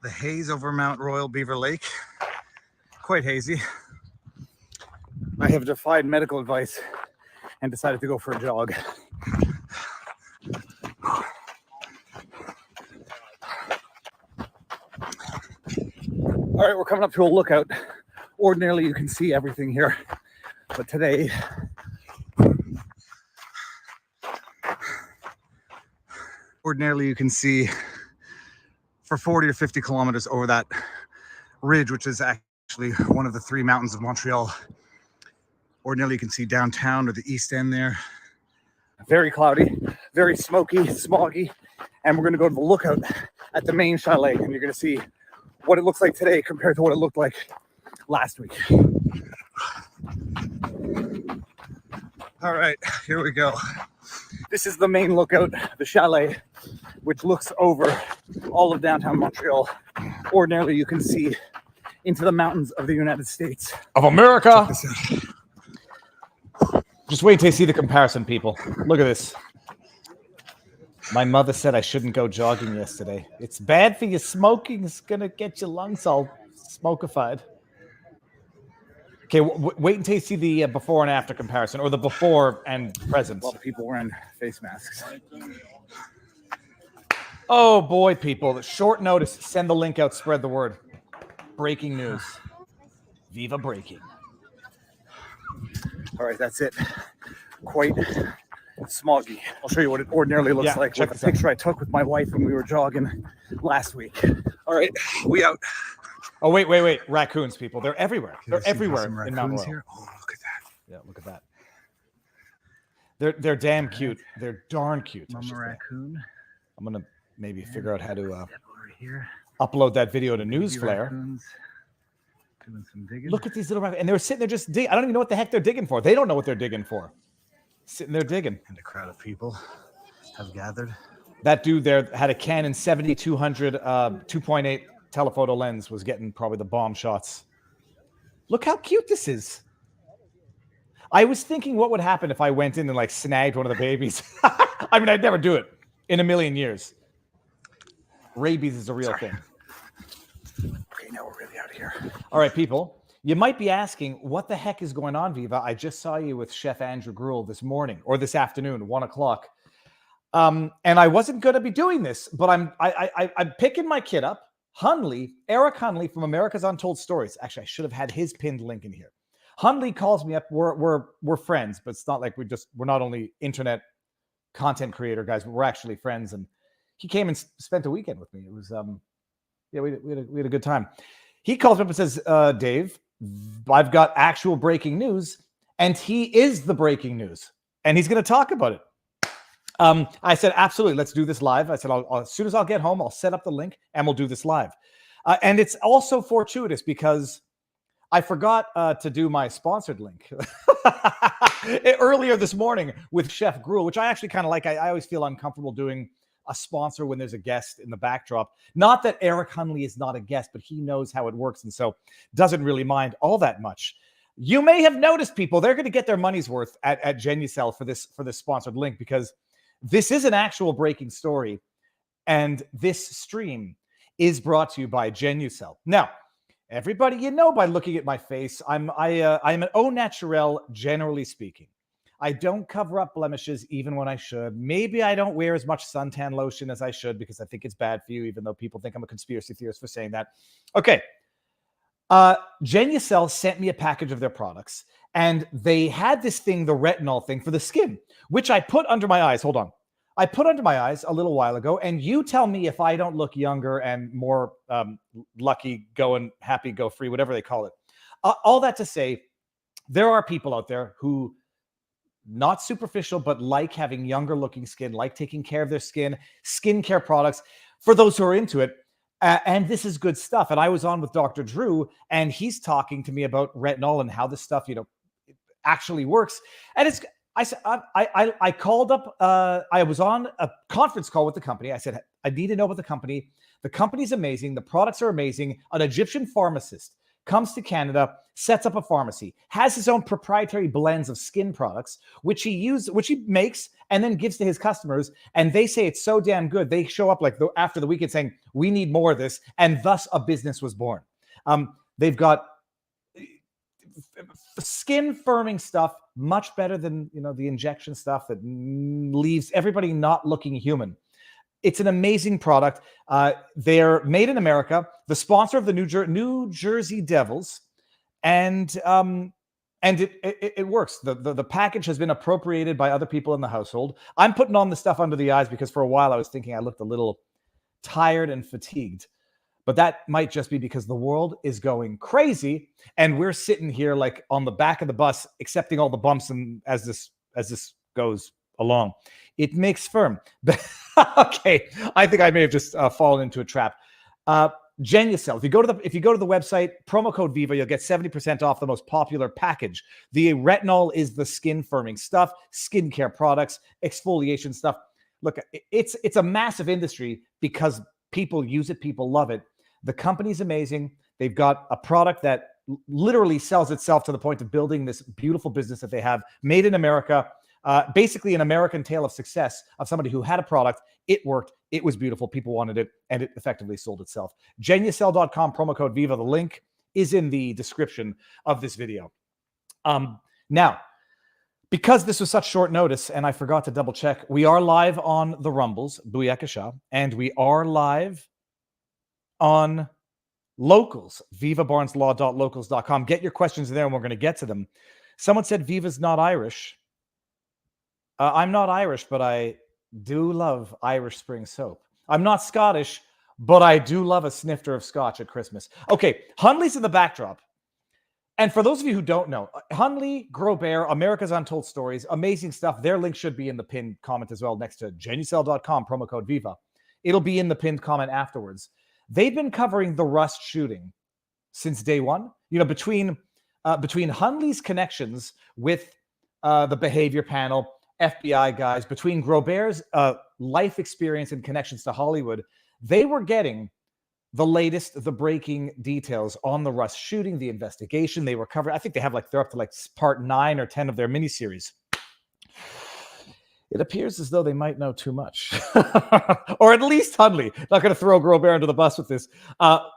The haze over Mount Royal Beaver Lake, quite hazy. I have defied medical advice and decided to go for a jog. All right, we're coming up to a lookout. Ordinarily, you can see everything here, but today, you can see for 40 or 50 kilometers over that ridge, which is actually one of the 3 mountains of Montreal. Ordinarily, you can see downtown or the east end there. Very cloudy, very smoky, smoggy, and we're going to go to the lookout at the main chalet, and you're going to see what it looks like today compared to what it looked like last week. All right, here we go. This is the main lookout, the chalet, which looks over all of downtown Montreal. Ordinarily, you can see into the mountains of the United States of America. Just wait till you see the comparison, people. Look at this. My mother said I shouldn't go jogging yesterday. It's bad for you. Smoking is going to get your lungs all smokified. Okay, wait until you see the before and after comparison, or the before and present. A lot of people wearing face masks. Oh, boy, people. Short notice. Send the link out. Spread the word. Breaking news. Viva breaking. All right, that's it. Quite smoggy. I'll show you what it ordinarily looks like with the picture I took with my wife when we were jogging last week. All right, we out. Oh, wait. Raccoons, people. They're everywhere. They're everywhere in Mount Royal. Here. Oh, look at that. Yeah, look at that. They're damn cute. They're darn cute. Mama raccoon. I'm going to maybe figure out how to upload that video to Newsflare. Doing some digging. Look at these little raccoons. And they were sitting there just digging. I don't even know what the heck they're digging for. They don't know what they're digging for. Sitting there digging. And a crowd of people have gathered. That dude there had a Canon 7200 2.8 telephoto lens, was getting probably the bomb shots. Look how cute this is. I was thinking what would happen if I went in and like snagged one of the babies. I mean, I'd never do it in a million years. Rabies is a real thing. Okay, now we're really out of here. All right, people. You might be asking, what the heck is going on, Viva? I just saw you with Chef Andrew Gruel this morning or this afternoon, 1 o'clock. And I wasn't going to be doing this, but I'm picking my kid up. Hunley, Eric Hunley from America's Untold Stories. Actually, I should have had his pinned link in here. Hunley calls me up. We're friends, but it's not like we're not only internet content creator guys, but we're actually friends. And he came and spent a weekend with me. It was we had a good time. He calls me up and says, Dave, I've got actual breaking news, and he is the breaking news, and he's going to talk about it. I said, absolutely, let's do this live. I said, as soon as I'll get home, I'll set up the link and we'll do this live. And it's also fortuitous because I forgot to do my sponsored link earlier this morning with Chef Gruel, which I actually kind of like. I always feel uncomfortable doing a sponsor when there's a guest in the backdrop. Not that Eric Hunley is not a guest, but he knows how it works and so doesn't really mind all that much. You may have noticed, people, they're going to get their money's worth at Genucel for this sponsored link, because this is an actual breaking story, and this stream is brought to you by Genucel. Now, everybody, you know by looking at my face, I'm an au naturel, generally speaking. I don't cover up blemishes even when I should. Maybe I don't wear as much suntan lotion as I should because I think it's bad for you, even though people think I'm a conspiracy theorist for saying that. Okay. Genucel sent me a package of their products, and they had this thing, the retinol thing for the skin, which I put under my eyes. Hold on. I put under my eyes a little while ago, and you tell me if I don't look younger and more lucky, happy, go free, whatever they call it. All that to say, there are people out there who, not superficial, but like having younger looking skin, like taking care of their skin, skincare products, for those who are into it. And this is good stuff. And I was on with Dr. Drew, and he's talking to me about retinol and how this stuff, actually works. And I called up, I was on a conference call with the company. I said, I need to know about the company. The company's amazing. The products are amazing. An Egyptian pharmacist comes to Canada, sets up a pharmacy, has his own proprietary blends of skin products, which he makes and then gives to his customers. And they say it's so damn good. They show up like after the weekend saying, we need more of this. And thus a business was born. They've got skin firming stuff, much better than the injection stuff that leaves everybody not looking human. It's an amazing product. They're made in America, the sponsor of the New Jersey Devils, and it works. The package has been appropriated by other people in the household. I'm putting on the stuff under the eyes because for a while I was thinking I looked a little tired and fatigued. But that might just be because the world is going crazy and we're sitting here like on the back of the bus, accepting all the bumps and as this goes along. It makes firm. Okay, I think I may have just fallen into a trap. Genucel. If you go to the website, promo code Viva, you'll get 70% off the most popular package. The retinol is the skin firming stuff, skincare products, exfoliation stuff. Look, it's a massive industry because people use it, people love it. The company's amazing. They've got a product that literally sells itself to the point of building this beautiful business that they have made in America. Basically an American tale of success of somebody who had a product, it worked, it was beautiful, people wanted it, and it effectively sold itself. Genucel.com, promo code Viva. The link is in the description of this video. Now, because this was such short notice, and I forgot to double check, we are live on the Rumbles, Booyakasha, and we are live on Locals, vivabarneslaw.locals.com. Get your questions there, and we're going to get to them. Someone said Viva's not Irish. I'm not Irish, but I do love Irish Spring soap. I'm not Scottish, but I do love a snifter of scotch at Christmas. Okay, Hunley's in the backdrop. And for those of you who don't know, Hunley, Grobert, America's Untold Stories, amazing stuff. Their link should be in the pinned comment as well, next to genucel.com, promo code Viva. It'll be in the pinned comment afterwards. They've been covering the Rust shooting since day one. Between Hunley's connections with the behavior panel, FBI guys, between Grobert's life experience and connections to Hollywood, they were getting the latest, the breaking details on the Rust shooting, the investigation. They were covering, I think they're up to part 9 or 10 of their miniseries. It appears as though they might know too much. Or at least Hunley. Not going to throw Grobert under the bus with this.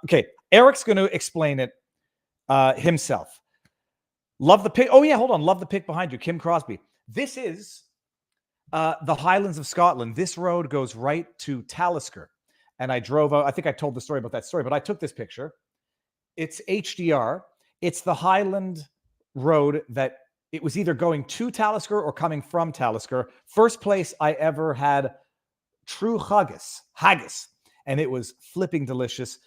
Okay, Eric's going to explain it himself. Love the pic. Oh, yeah, hold on. Love the pic behind you. Kim Crosby. This is the Highlands of Scotland. This road goes right to Talisker. And I drove out. I think I told the story about that story, but I took this picture. It's HDR. It's the Highland Road that it was either going to Talisker or coming from Talisker. First place I ever had true haggis, and it was flipping delicious.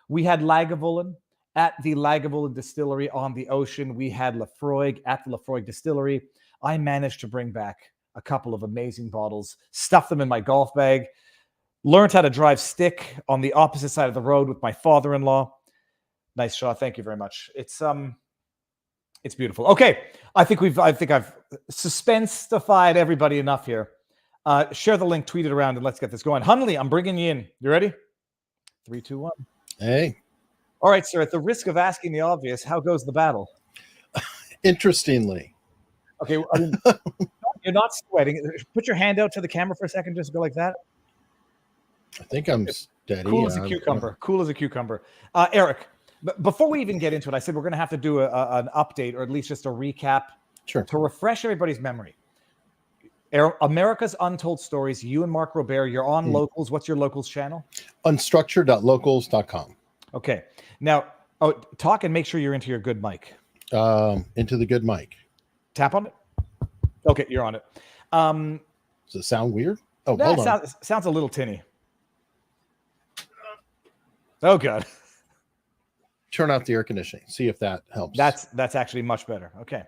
We had Lagavulin at the Lagavulin Distillery on the ocean. We had Lafroig at the Lafroig Distillery. I managed to bring back a couple of amazing bottles, stuff them in my golf bag, learned how to drive stick on the opposite side of the road with my father-in-law. Nice shot. Thank you very much. It's beautiful. Okay. I think I've suspensified everybody enough here. Share the link, tweet it around, and let's get this going. Hunley, I'm bringing you in. You ready? 3, 2, 1. Hey. All right, sir. At the risk of asking the obvious, how goes the battle? Interestingly. Okay. You're not sweating. Put your hand out to the camera for a second. Just go like that. I think I'm steady. Cool as a cucumber. Cool as a cucumber. Eric, before we even get into it, I said we're going to have to do an update or at least just a recap to refresh everybody's memory. America's Untold Stories. You and Mark Robert, you're on Locals. What's your Locals channel? Unstructured.locals.com. Okay. Now, talk and make sure you're into your good mic. Into the good mic. Tap on it. Okay, you're on it. Does it sound weird? Oh, no, hold on. Sounds a little tinny. Oh, God. Turn off the air conditioning. See if that helps. That's actually much better. Okay.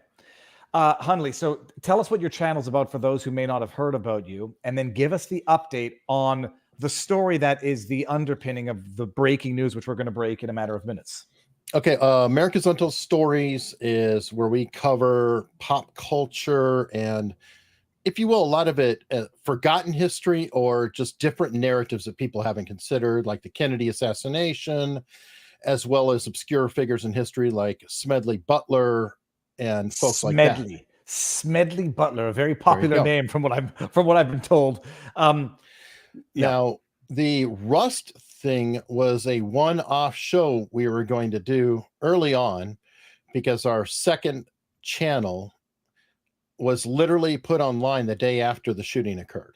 Hunley, so tell us what your channel's about for those who may not have heard about you, and then give us the update on the story that is the underpinning of the breaking news, which we're going to break in a matter of minutes. Okay. America's Untold Stories is where we cover pop culture and, if you will, a lot of it forgotten history or just different narratives that people haven't considered, like the Kennedy assassination. as well as obscure figures in history like Smedley Butler and folks like that. Smedley Butler, a very popular name from what I've been told. Now, the Rust thing was a one-off show we were going to do early on because our second channel was literally put online the day after the shooting occurred.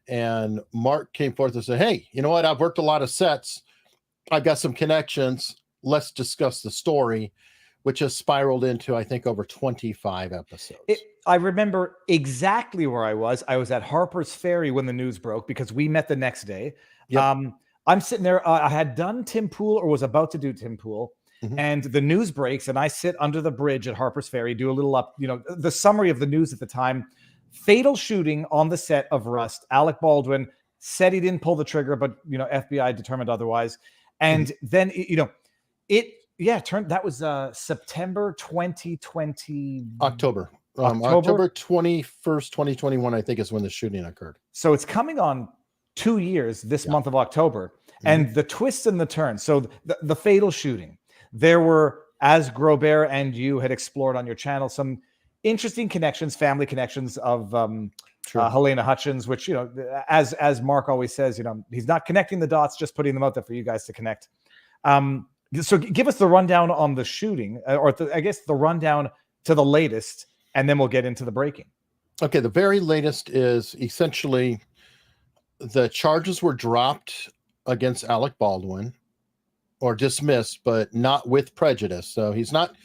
And Mark came forth and said, hey, you know what? I've worked a lot of sets. I've got some connections. Let's discuss the story, which has spiraled into, I think, over 25 episodes. I remember exactly where I was. I was at Harper's Ferry when the news broke because we met the next day. Yep. I'm sitting there. I had done Tim Pool or was about to do Tim Pool. And the news breaks and I sit under the bridge at Harper's Ferry, do a little the summary of the news at the time. Fatal shooting on the set of Rust. Alec Baldwin said he didn't pull the trigger, but FBI determined otherwise. And then that was September 2020. October 21st, 2021, I think is when the shooting occurred. So it's coming on 2 years this month of October. And the twists and the turns. So the fatal shooting. There were, as Grobert and you had explored on your channel, some interesting connections, family connections of Helena Hutchins, which, as Mark always says, he's not connecting the dots, just putting them out there for you guys to connect. So give us the rundown on the shooting, or I guess the rundown to the latest, and then we'll get into the breaking. Okay, the very latest is essentially the charges were dropped against Alec Baldwin, or dismissed, but not with prejudice. So he's not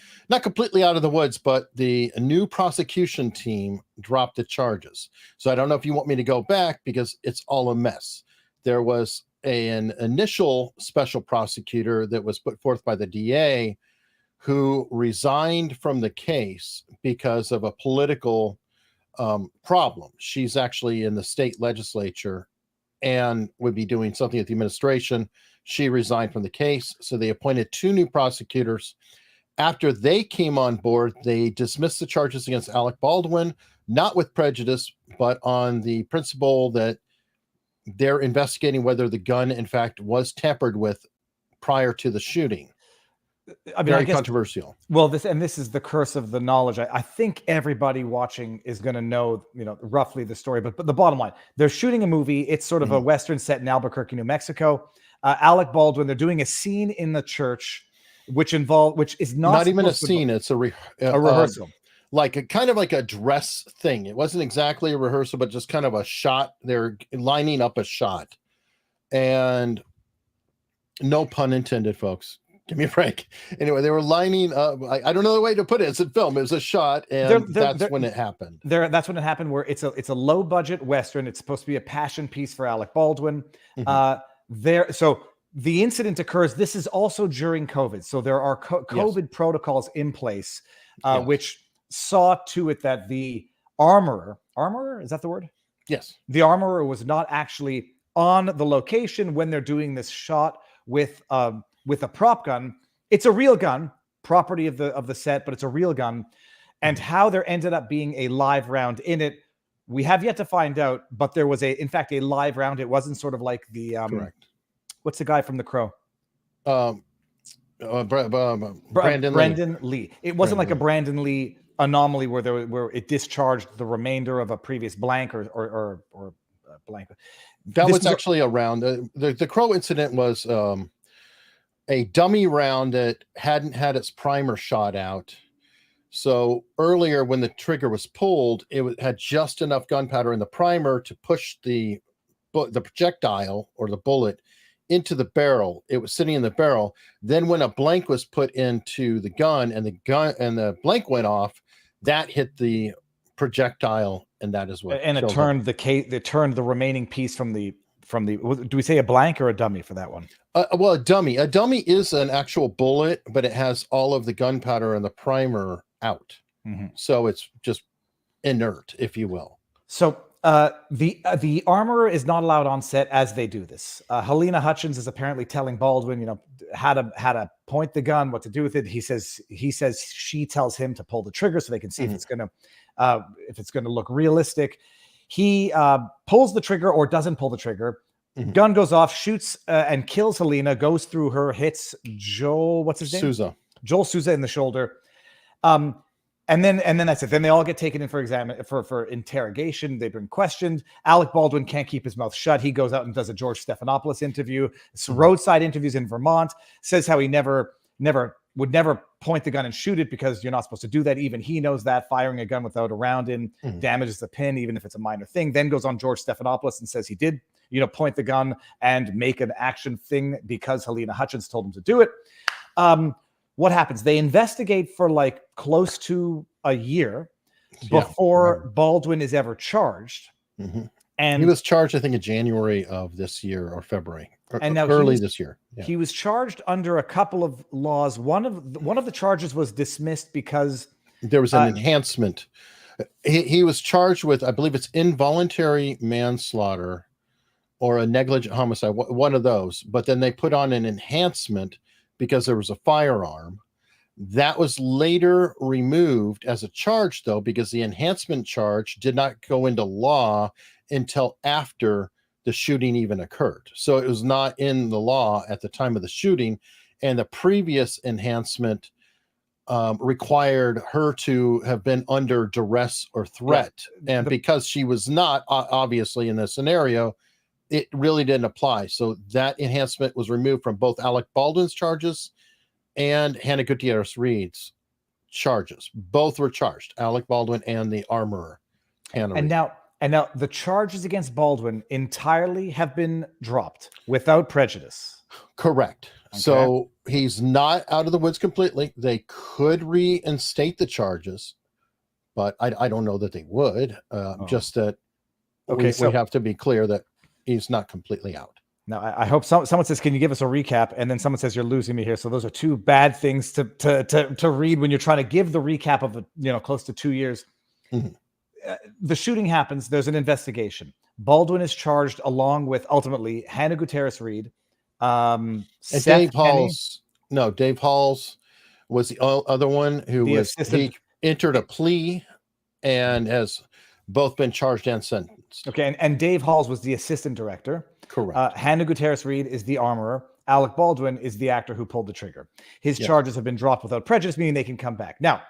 completely out of the woods, but the new prosecution team dropped the charges. So I don't know if you want me to go back because it's all a mess. There was an initial special prosecutor that was put forth by the DA who resigned from the case because of a political problem. She's actually in the state legislature and would be doing something at the administration. She resigned from the case. So they appointed two new prosecutors. After they came on board, they dismissed the charges against Alec Baldwin, not with prejudice, but on the principle that they're investigating whether the gun, in fact, was tampered with prior to the shooting. I mean, very controversial. Well, this is the curse of the knowledge. I think everybody watching is going to know, roughly the story. But the bottom line, they're shooting a movie. It's sort of a Western set in Albuquerque, New Mexico. Alec Baldwin, they're doing a scene in the church, which is not even a scene. It's a rehearsal, like a dress thing. It wasn't exactly a rehearsal, but just kind of a shot. They're lining up a shot, and no pun intended, folks. Give me a break. Anyway, they were lining up. I don't know the way to put it. It's a film. It was a shot, and that's when it happened. That's when it happened. Where it's a low budget Western. It's supposed to be a passion piece for Alec Baldwin. So the incident occurs. This is also during COVID. So there are COVID protocols in place, which saw to it that the armorer, is that the word? Yes. The armorer was not actually on the location when they're doing this shot with a prop gun. It's a real gun, property of the set, but it's a real gun. And how there ended up being a live round in it, we have yet to find out, but there was in fact a live round. It wasn't sort of like the correct. What's the guy from The Crow? Brandon Lee. It wasn't like a Brandon Lee anomaly where it discharged the remainder of a previous blank or blank. That was actually a round. The Crow incident was a dummy round that hadn't had its primer shot out. So earlier when the trigger was pulled, it had just enough gunpowder in the primer to push the projectile or the bullet into the barrel. It was sitting in the barrel. Then when a blank was put into the gun and the blank went off, that hit the projectile, and that is what. And it turned the remaining piece from the. Do we say a blank or a dummy for that one? Well, a dummy. A dummy is an actual bullet, but it has all of the gunpowder and the primer out. So it's just inert, if you will. So the armorer is not allowed on set as they do this. Helena Hutchins is apparently telling Baldwin, how to point the gun, what to do with it. He says she tells him to pull the trigger so they can see if it's gonna look realistic. He pulls the trigger or doesn't pull the trigger. Gun goes off, shoots and kills Helena, goes through her, hits Joel, what's his name? Souza. Joel Souza in the shoulder. And then that's it. Then they all get taken in for interrogation. They've been questioned. Alec Baldwin can't keep his mouth shut. He goes out and does a George Stephanopoulos interview. Roadside interviews in Vermont. Says how he would never point the gun and shoot it because you're not supposed to do that. Even he knows that firing a gun without a round in damages the pin, even if it's a minor thing. Then goes on George Stephanopoulos and says he did, point the gun and make an action thing because Helena Hutchins told him to do it. What happens? They investigate for like close to a year before Baldwin is ever charged. And he was charged, I think, in January of this year or February, and now early this year. Yeah. He was charged under a couple of laws. One of the charges was dismissed because there was an enhancement. He was charged with, I believe it's involuntary manslaughter or a negligent homicide, one of those. But then they put on an enhancement because there was a firearm. That was later removed as a charge, though, because the enhancement charge did not go into law until after the shooting even occurred. So it was not in the law at the time of the shooting. And the previous enhancement required her to have been under duress or threat. Right. And because she was not, obviously, in this scenario, it really didn't apply. So that enhancement was removed from both Alec Baldwin's charges and Hannah Gutierrez Reed's charges. Both were charged, Alec Baldwin and the armorer, Hannah Reed. And now the charges against Baldwin entirely have been dropped without prejudice. Correct. Okay. So he's not out of the woods completely. They could reinstate the charges, but I don't know that they would. Just that we have to be clear that he's not completely out. Now, I hope someone says, can you give us a recap? And then someone says, you're losing me here. So those are two bad things to read when you're trying to give the recap of close to 2 years. The shooting happens. There's an investigation. Baldwin is charged along with ultimately Hannah Gutierrez Reed. Dave Halls. No, Dave Halls was the other one who he entered a plea and has both been charged and sentenced. Okay. And Dave Halls was the assistant director. Correct. Hannah Gutierrez Reed is the armorer. Alec Baldwin is the actor who pulled the trigger. His charges have been dropped without prejudice, meaning they can come back. Now,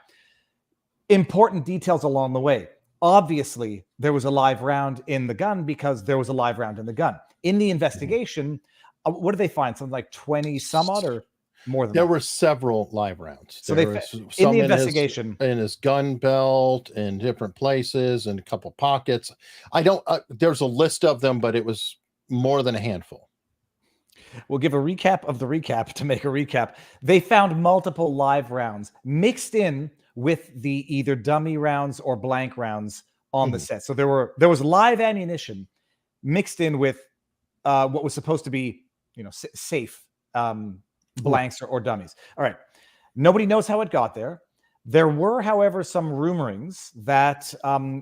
important details along the way. Obviously, there was a live round in the gun because there was a live round in the gun. In the investigation, what did they find? Something like 20 some odd or more than that? There were several live rounds. So in the investigation, in his gun belt, in different places, in a couple pockets. There's a list of them, but it was more than a handful. We'll give a recap of the recap to make a recap. They found multiple live rounds mixed in with the either dummy rounds or blank rounds on the set. So there was live ammunition mixed in with what was supposed to be, safe blanks or dummies. All right. Nobody knows how it got there. There were, however, some rumorings that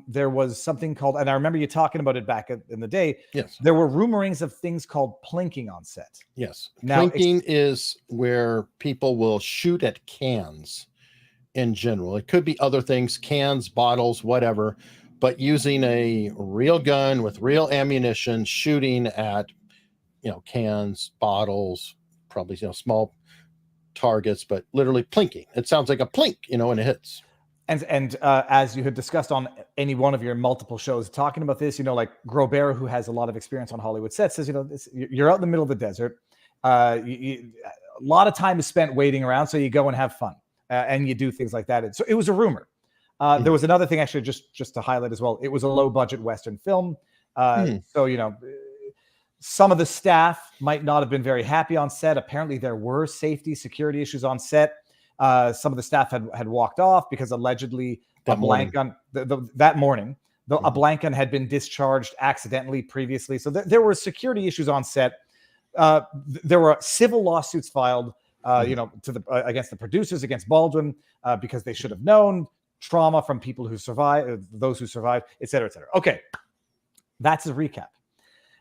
there was something called, and I remember you talking about it back in the day. Yes. There were rumorings of things called plinking on set. Yes. Now, plinking is where people will shoot at cans in general. It could be other things, cans, bottles, whatever, but using a real gun with real ammunition, shooting at, cans, bottles, probably, small targets, but literally plinking. It sounds like a plink, and it hits. And as you had discussed on any one of your multiple shows talking about this, like Grobert, who has a lot of experience on Hollywood sets, says, you're out in the middle of the desert. A lot of time is spent waiting around, so you go and have fun. And you do things like that. So it was a rumor. There was another thing, actually, just to highlight as well. It was a low-budget Western film. So, some of the staff might not have been very happy on set. Apparently, there were security issues on set. Some of the staff had walked off because allegedly a blank gun that morning. A blank gun had been discharged accidentally previously. So there were security issues on set. There were civil lawsuits filed against the producers, against Baldwin, because they should have known, trauma from people who survived, those who survived, et cetera, et cetera. Okay. That's a recap.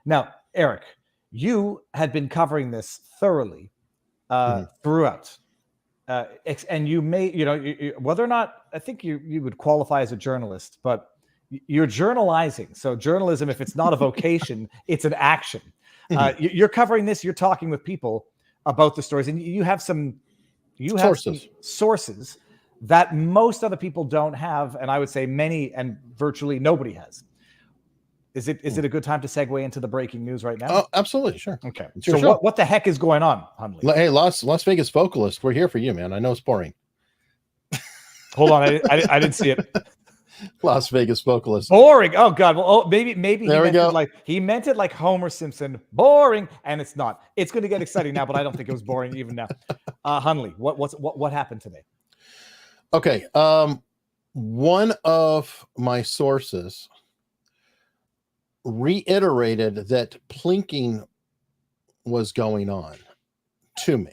Now, Eric, you had been covering this thoroughly throughout. And you may, whether or not, I think you would qualify as a journalist, but you're journalizing. So journalism, if it's not a vocation, it's an action. You're covering this. You're talking with people about the stories, and you have some sources that most other people don't have, and I would say many and virtually nobody has. Is it a good time to segue into the breaking news right now? Oh, absolutely, sure. Okay. So what the heck is going on, Hunley? Hey, Las Vegas vocalist, we're here for you, man. I know it's boring. Hold on, I didn't see it. Las Vegas vocalist. Boring. Oh God. Well, maybe he meant it like Homer Simpson. Boring, and it's not. It's going to get exciting now, but I don't think it was boring even now. Hunley, what happened today? Okay. One of my sources reiterated that plinking was going on to me.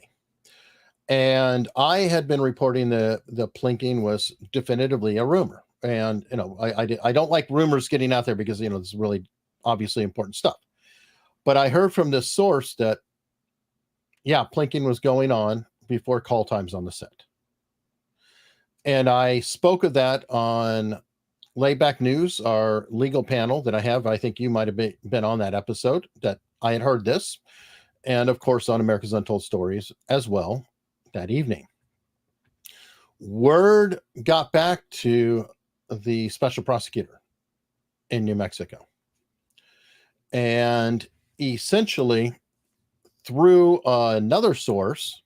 And I had been reporting the plinking was definitively a rumor. And, I don't like rumors getting out there because, this is really obviously important stuff. But I heard from this source that, plinking was going on before call times on the set. And I spoke of that on Layback News, our legal panel that I have. I think you might have been on that episode, that I had heard this. And of course, on America's Untold Stories as well that evening. Word got back to the special prosecutor in New Mexico. And essentially, through another source,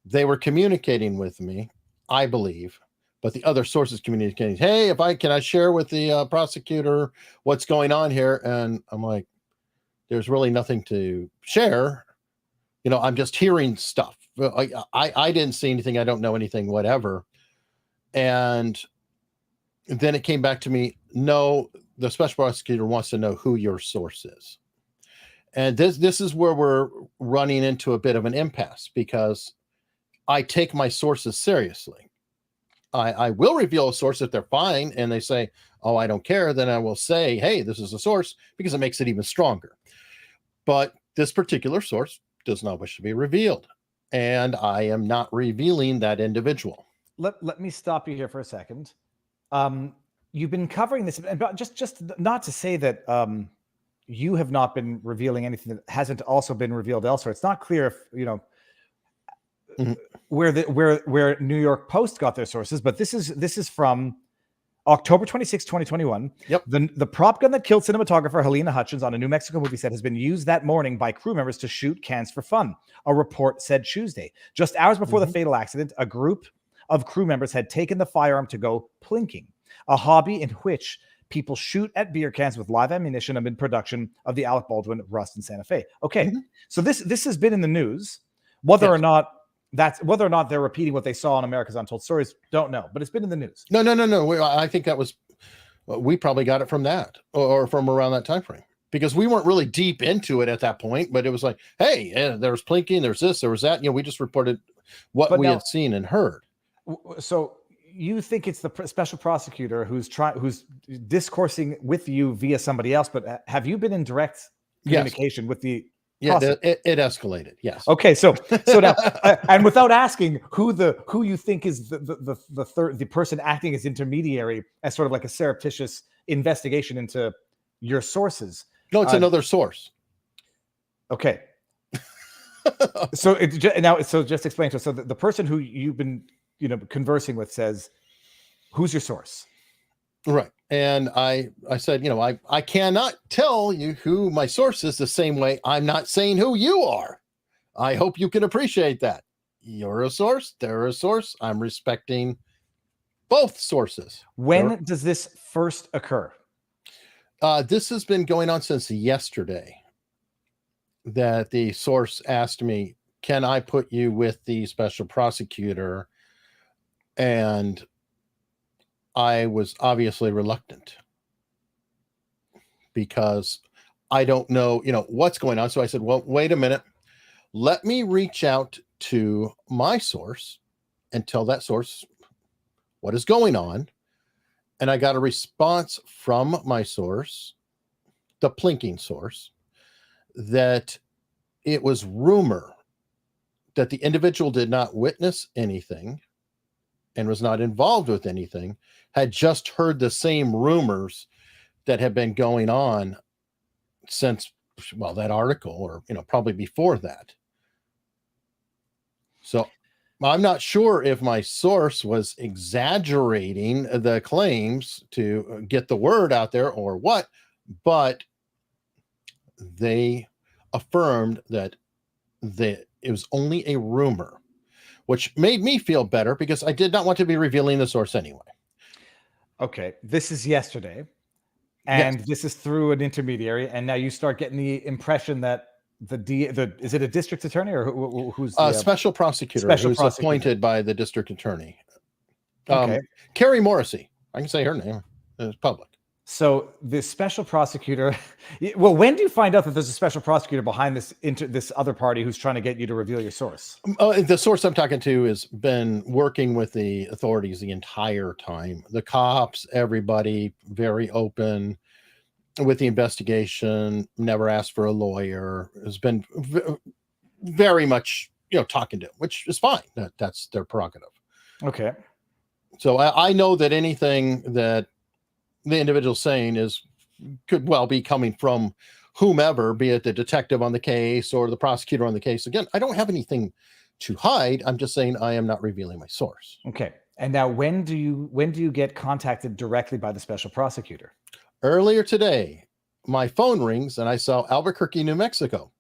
they were communicating with me, I believe. But the other source is communicating, hey, can I share with the prosecutor what's going on here? And I'm like, there's really nothing to share. I'm just hearing stuff. I didn't see anything. I don't know anything, whatever. And then it came back to me, no, the special prosecutor wants to know who your source is. And this is where we're running into a bit of an impasse, because I take my sources seriously. I will reveal a source if they're fine and they say, oh, I don't care. Then I will say, hey, this is a source, because it makes it even stronger. But this particular source does not wish to be revealed. And I am not revealing that individual. Let me stop you here for a second. You've been covering this, but just not to say that you have not been revealing anything that hasn't also been revealed elsewhere. It's not clear if, where New York Post got their sources, but this is from October 26, 2021. Yep. The prop gun that killed cinematographer Helena Hutchins on a New Mexico movie set has been used that morning by crew members to shoot cans for fun, a report said Tuesday. Just hours before the fatal accident, a group of crew members had taken the firearm to go plinking, a hobby in which people shoot at beer cans with live ammunition amid production of the Alec Baldwin Rust in Santa Fe. Okay. So this has been in the news. Whether or not they're repeating what they saw on America's Untold Stories, don't know, but it's been in the news. No. I think that was, we probably got it from that or from around that time frame, because we weren't really deep into it at that point, but it was like, hey, there was plinking, there's this, there was that. We just reported what we had seen and heard. So you think it's the special prosecutor who's discoursing with you via somebody else, but have you been in direct communication with the? Yeah, it escalated. Yes. Okay, so now, and without asking who you think is the person acting as intermediary, as sort of like a surreptitious investigation into your sources. No, it's another source. Okay. So just explain to us. So the person who you've been conversing with says, who's your source? Right. And I said, I cannot tell you who my source is the same way I'm not saying who you are. I hope you can appreciate that. You're a source. They're a source. I'm respecting both sources. When does this first occur? This has been going on since yesterday, that the source asked me, can I put you with the special prosecutor? And I was obviously reluctant, because I don't know, what's going on. So I said, well, wait a minute. Let me reach out to my source and tell that source what is going on. And I got a response from my source, the plinking source, that it was rumor that the individual did not witness anything and was not involved with anything, had just heard the same rumors that have been going on since well, that article, or probably before that. So I'm not sure if my source was exaggerating the claims to get the word out there or what, but they affirmed that it was only a rumor, which made me feel better because I did not want to be revealing the source anyway. Okay, this is yesterday, and Yes. this is through an intermediary, and now you start getting the impression that is it a district attorney or who's the special prosecutor special who's prosecutor. appointed by the district attorney. Okay. Carrie Morrissey. I can say her name. It's public. So the special prosecutor, well, when do you find out that there's a special prosecutor behind this other party who's trying to get you to reveal your source? The source I'm talking to has been working with the authorities the entire time. The cops, everybody, very open with the investigation, never asked for a lawyer, has been very much, talking to him, which is fine. That's their prerogative. Okay. So I know that anything that the individual saying could well be coming from whomever, be it the detective on the case or the prosecutor on the case. Again, I don't have anything to hide. I'm just saying I am not revealing my source. Okay. And now when do you get contacted directly by the special prosecutor? Earlier today, my phone rings and I saw Albuquerque, New Mexico.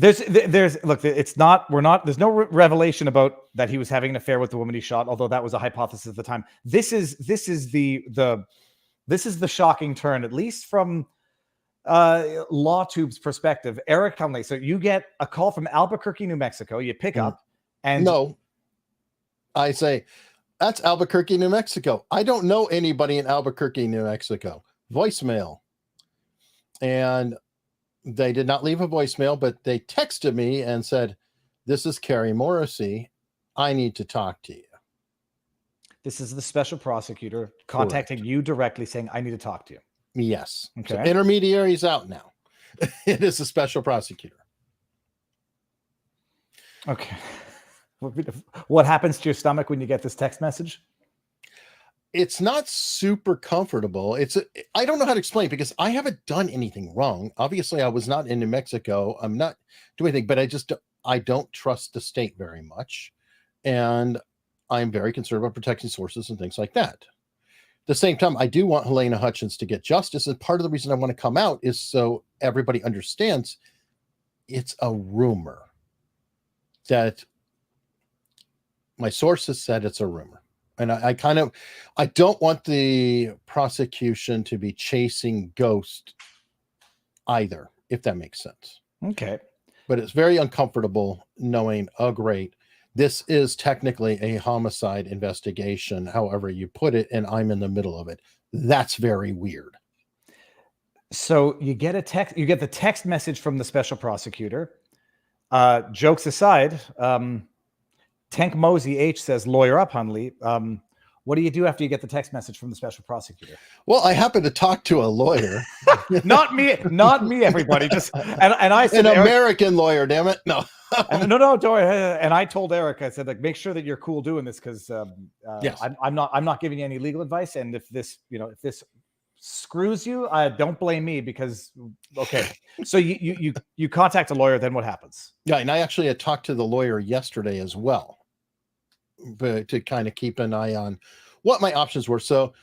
There's look, there's no revelation about that he was having an affair with the woman he shot, although that was a hypothesis at the time. This is the shocking turn, at least from LawTube's perspective. Eric Hunley. So you get a call from Albuquerque, New Mexico. You pick up, and no, I say, that's Albuquerque, New Mexico. I don't know anybody in Albuquerque, New Mexico. Voicemail. And they did not leave a voicemail, but they texted me and said, "This is Carrie Morrissey. I need to talk to you." This is the special prosecutor contacting you directly saying, "I need to talk to you." Yes. Okay. So intermediary's out now. It is a special prosecutor. Okay. What happens to your stomach when you get this text message? It's not super comfortable. I don't know how to explain it because I haven't done anything wrong. Obviously, I was not in New Mexico. I'm not doing anything, but I don't trust the state very much. And I'm very concerned about protecting sources and things like that. At the same time, I do want Helena Hutchins to get justice. And part of the reason I want to come out is so everybody understands it's a rumor that my sources said it's a rumor. And I don't want the prosecution to be chasing ghosts either, if that makes sense. Okay. But it's very uncomfortable knowing, oh, great, this is technically a homicide investigation, however you put it, and I'm in the middle of it. That's very weird. So you get the text message from the special prosecutor. Jokes aside, Tank Mosey H says, "Lawyer up, Hunley." What do you do after you get the text message from the special prosecutor? Well, I happen to talk to a lawyer. not me, everybody. Just and I said, an American lawyer, damn it. No. No, don't worry. And I told Eric, I said, like, make sure that you're cool doing this because yes. I'm not giving you any legal advice. And if this screws you, don't blame me because okay. So you contact a lawyer, then what happens? Yeah, and I actually had talked to the lawyer yesterday as well, but to kind of keep an eye on what my options were. So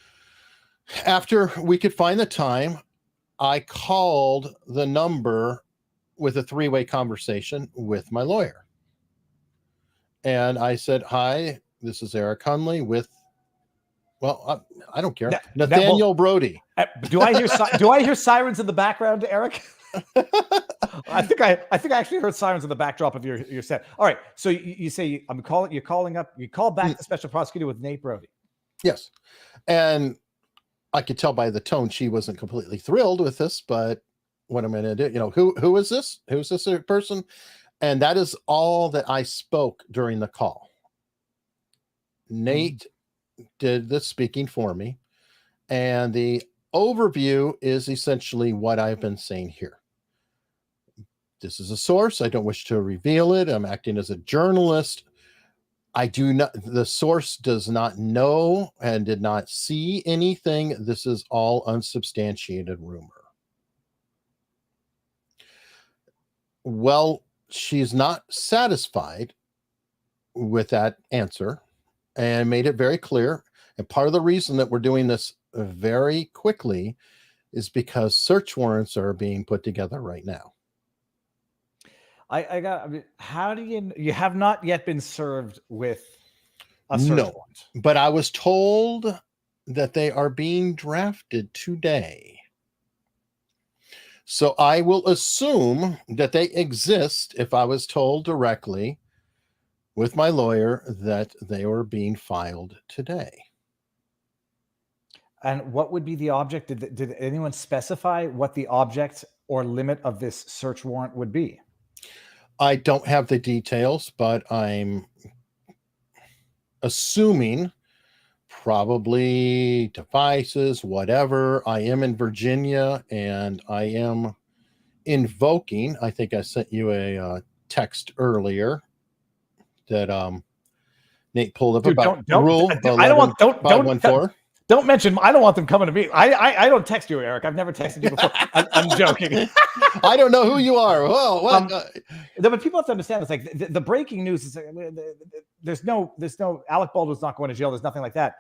after we could find the time, I called the number with a three-way conversation with my lawyer. And I said, "Hi, this is Eric Hunley with," well, I don't care. Nathaniel Brody. Do I hear sirens in the background, Eric? I think I actually heard sirens in the backdrop of your set. All right. So you say you're calling up. You call back the special prosecutor with Nate Brody. Yes, and I could tell by the tone she wasn't completely thrilled with this. But what am I going to do? Who is this? Who's this person? And that is all that I spoke during the call. Nate did the speaking for me, and the overview is essentially what I've been saying here. This is a source. I don't wish to reveal it. I'm acting as a journalist. I do not, the source does not know and did not see anything. This is all unsubstantiated rumor. Well, she's not satisfied with that answer and made it very clear. And part of the reason that we're doing this very quickly is because search warrants are being put together right now. I mean, how do you have not yet been served with a search No, warrant? but I was told that they are being drafted today. So I will assume that they exist if I was told directly with my lawyer that they were being filed today. And what would be the object? Did anyone specify what the object or limit of this search warrant would be? I don't have the details, but I'm assuming probably devices, whatever. I am in Virginia and I am invoking, I think I sent you a text earlier that Nate pulled up. Dude, about don't rule I don't want don't 514. mention. I don't want them coming to me. I don't text you, Eric. I've never texted you before. I'm joking. I don't know who you are. Whoa, what? No, but people have to understand. It's like the breaking news is there's no Alec Baldwin's not going to jail. There's nothing like that.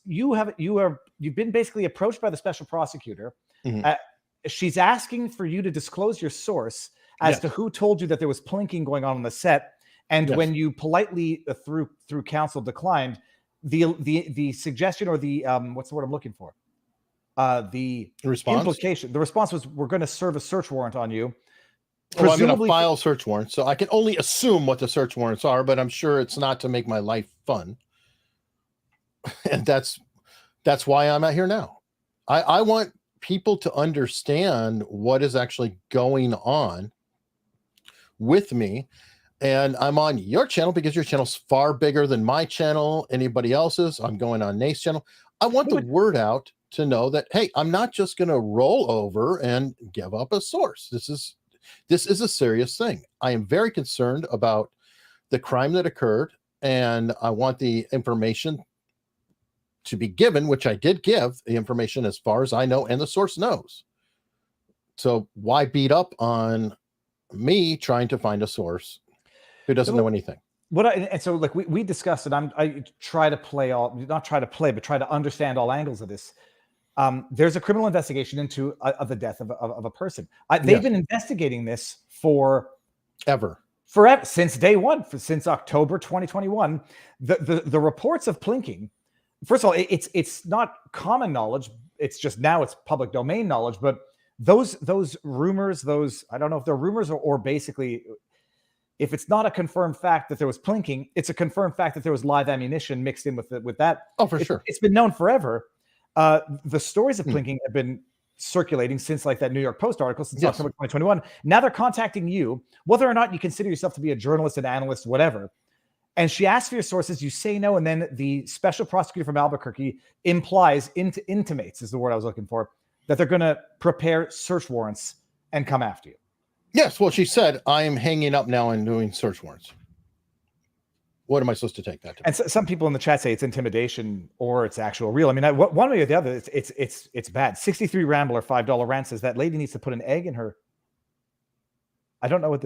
You've been basically approached by the special prosecutor. Mhm. She's asking for you to disclose your source as to who told you that there was plinking going on the set, and when you politely through counsel declined, the suggestion or the what's the word I'm looking for? The response implication. The response was, "We're going to serve a search warrant on you." Well, I'm going to file search warrants, so I can only assume what the search warrants are, but I'm sure it's not to make my life fun. And that's why I'm out here now. I want people to understand what is actually going on with me. And I'm on your channel because your channel's far bigger than my channel, anybody else's. I'm going on Nate's channel. I want the word out to know that, hey, I'm not just going to roll over and give up a source. This is a serious thing. I am very concerned about the crime that occurred, and I want the information to be given, which I did give the information as far as I know, and the source knows. So why beat up on me trying to find a source who doesn't know anything? And so like we discussed it. I try to play not try to play, but try to understand all angles of this. There's a criminal investigation into the death of a person. They've been investigating this forever, since day one, since October 2021. The reports of plinking. First of all, it's not common knowledge. It's just now it's public domain knowledge. But those rumors, I don't know if they're rumors or basically, if it's not a confirmed fact that there was plinking, it's a confirmed fact that there was live ammunition mixed in with that. Oh, for sure. It's been known forever. The stories of plinking have been circulating since like that New York Post article since October 2021. Now they're contacting you, whether or not you consider yourself to be a journalist, an analyst, whatever. And she asks for your sources, you say no, and then the special prosecutor from Albuquerque intimates is the word I was looking for, that they're going to prepare search warrants and come after you. Yes, well, she said, I am hanging up now and doing search warrants. What am I supposed to take that to? And some people in the chat say it's intimidation or it's actual real. I mean, one way or the other, it's bad. 63 Rambler, $5 rant says that lady needs to put an egg in her. I don't know what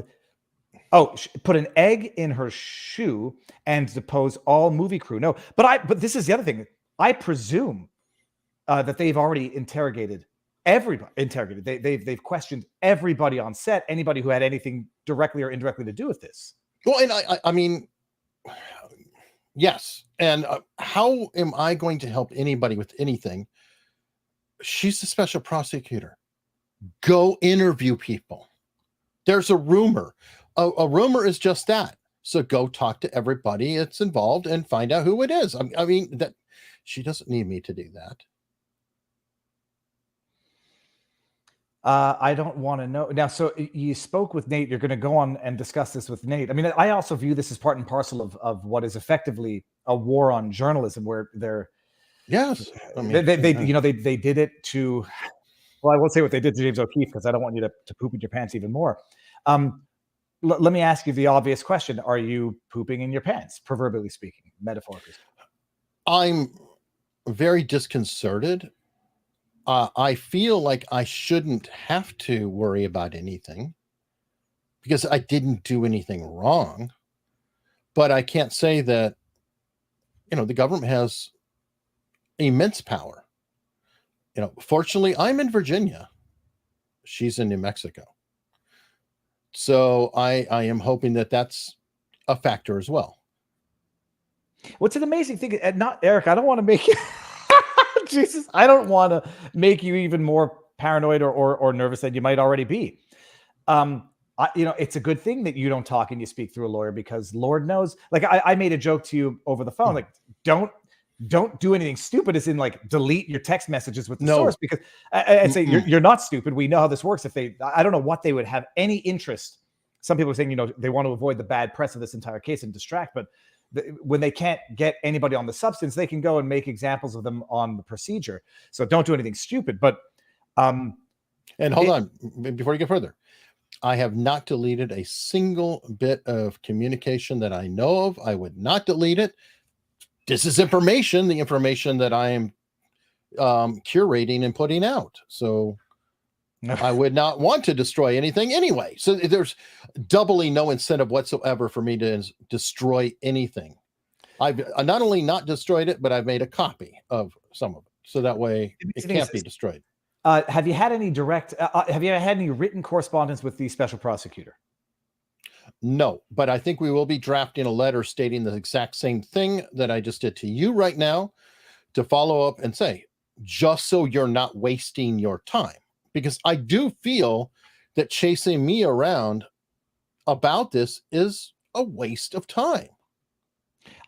put an egg in her shoe and depose all movie crew. No, but this is the other thing. I presume that they've already interrogated everybody. They've questioned everybody on set, anybody who had anything directly or indirectly to do with this. Well, and I mean, yes. And how am I going to help anybody with anything? She's the special prosecutor. Go interview people. There's a rumor. A rumor is just that. So go talk to everybody that's involved and find out who it is. I mean, that she doesn't need me to do that. I don't want to know now. So you spoke with Nate. You're going to go on and discuss this with Nate. I mean, I also view this as part and parcel of what is effectively a war on journalism, where they're I mean, they did it to. Well, I won't say what they did to James O'Keefe because I don't want you to poop in your pants even more. let me ask you the obvious question. Are you pooping in your pants, proverbially speaking, metaphorically speaking? I'm very disconcerted. I feel like I shouldn't have to worry about anything because I didn't do anything wrong. But I can't say that, the government has immense power. Fortunately, I'm in Virginia. She's in New Mexico. So I am hoping that that's a factor as well. What's an amazing thing, and not Eric, I don't want to make you Jesus, I don't want to make you even more paranoid or nervous than you might already be. It's a good thing that you don't talk and you speak through a lawyer, because Lord knows, like I made a joke to you over the phone, like don't do anything stupid, as in like delete your text messages with the source, because I'd say you're not stupid. We know how this works. I don't know what they would have any interest. Some people are saying, they want to avoid the bad press of this entire case and distract, but when they can't get anybody on the substance, they can go and make examples of them on the procedure. So don't do anything stupid. But and hold on, before you get further, I have not deleted a single bit of communication that I know of. I would not delete it. This is information, the information that I am curating and putting out. So I would not want to destroy anything anyway. So there's doubly no incentive whatsoever for me to destroy anything. I've not only not destroyed it, but I've made a copy of some of it. So that way it can't be destroyed. Have you had any have you had any written correspondence with the special prosecutor? No, but I think we will be drafting a letter stating the exact same thing that I just did to you right now, to follow up and say, just so you're not wasting your time. Because I do feel that chasing me around about this is a waste of time.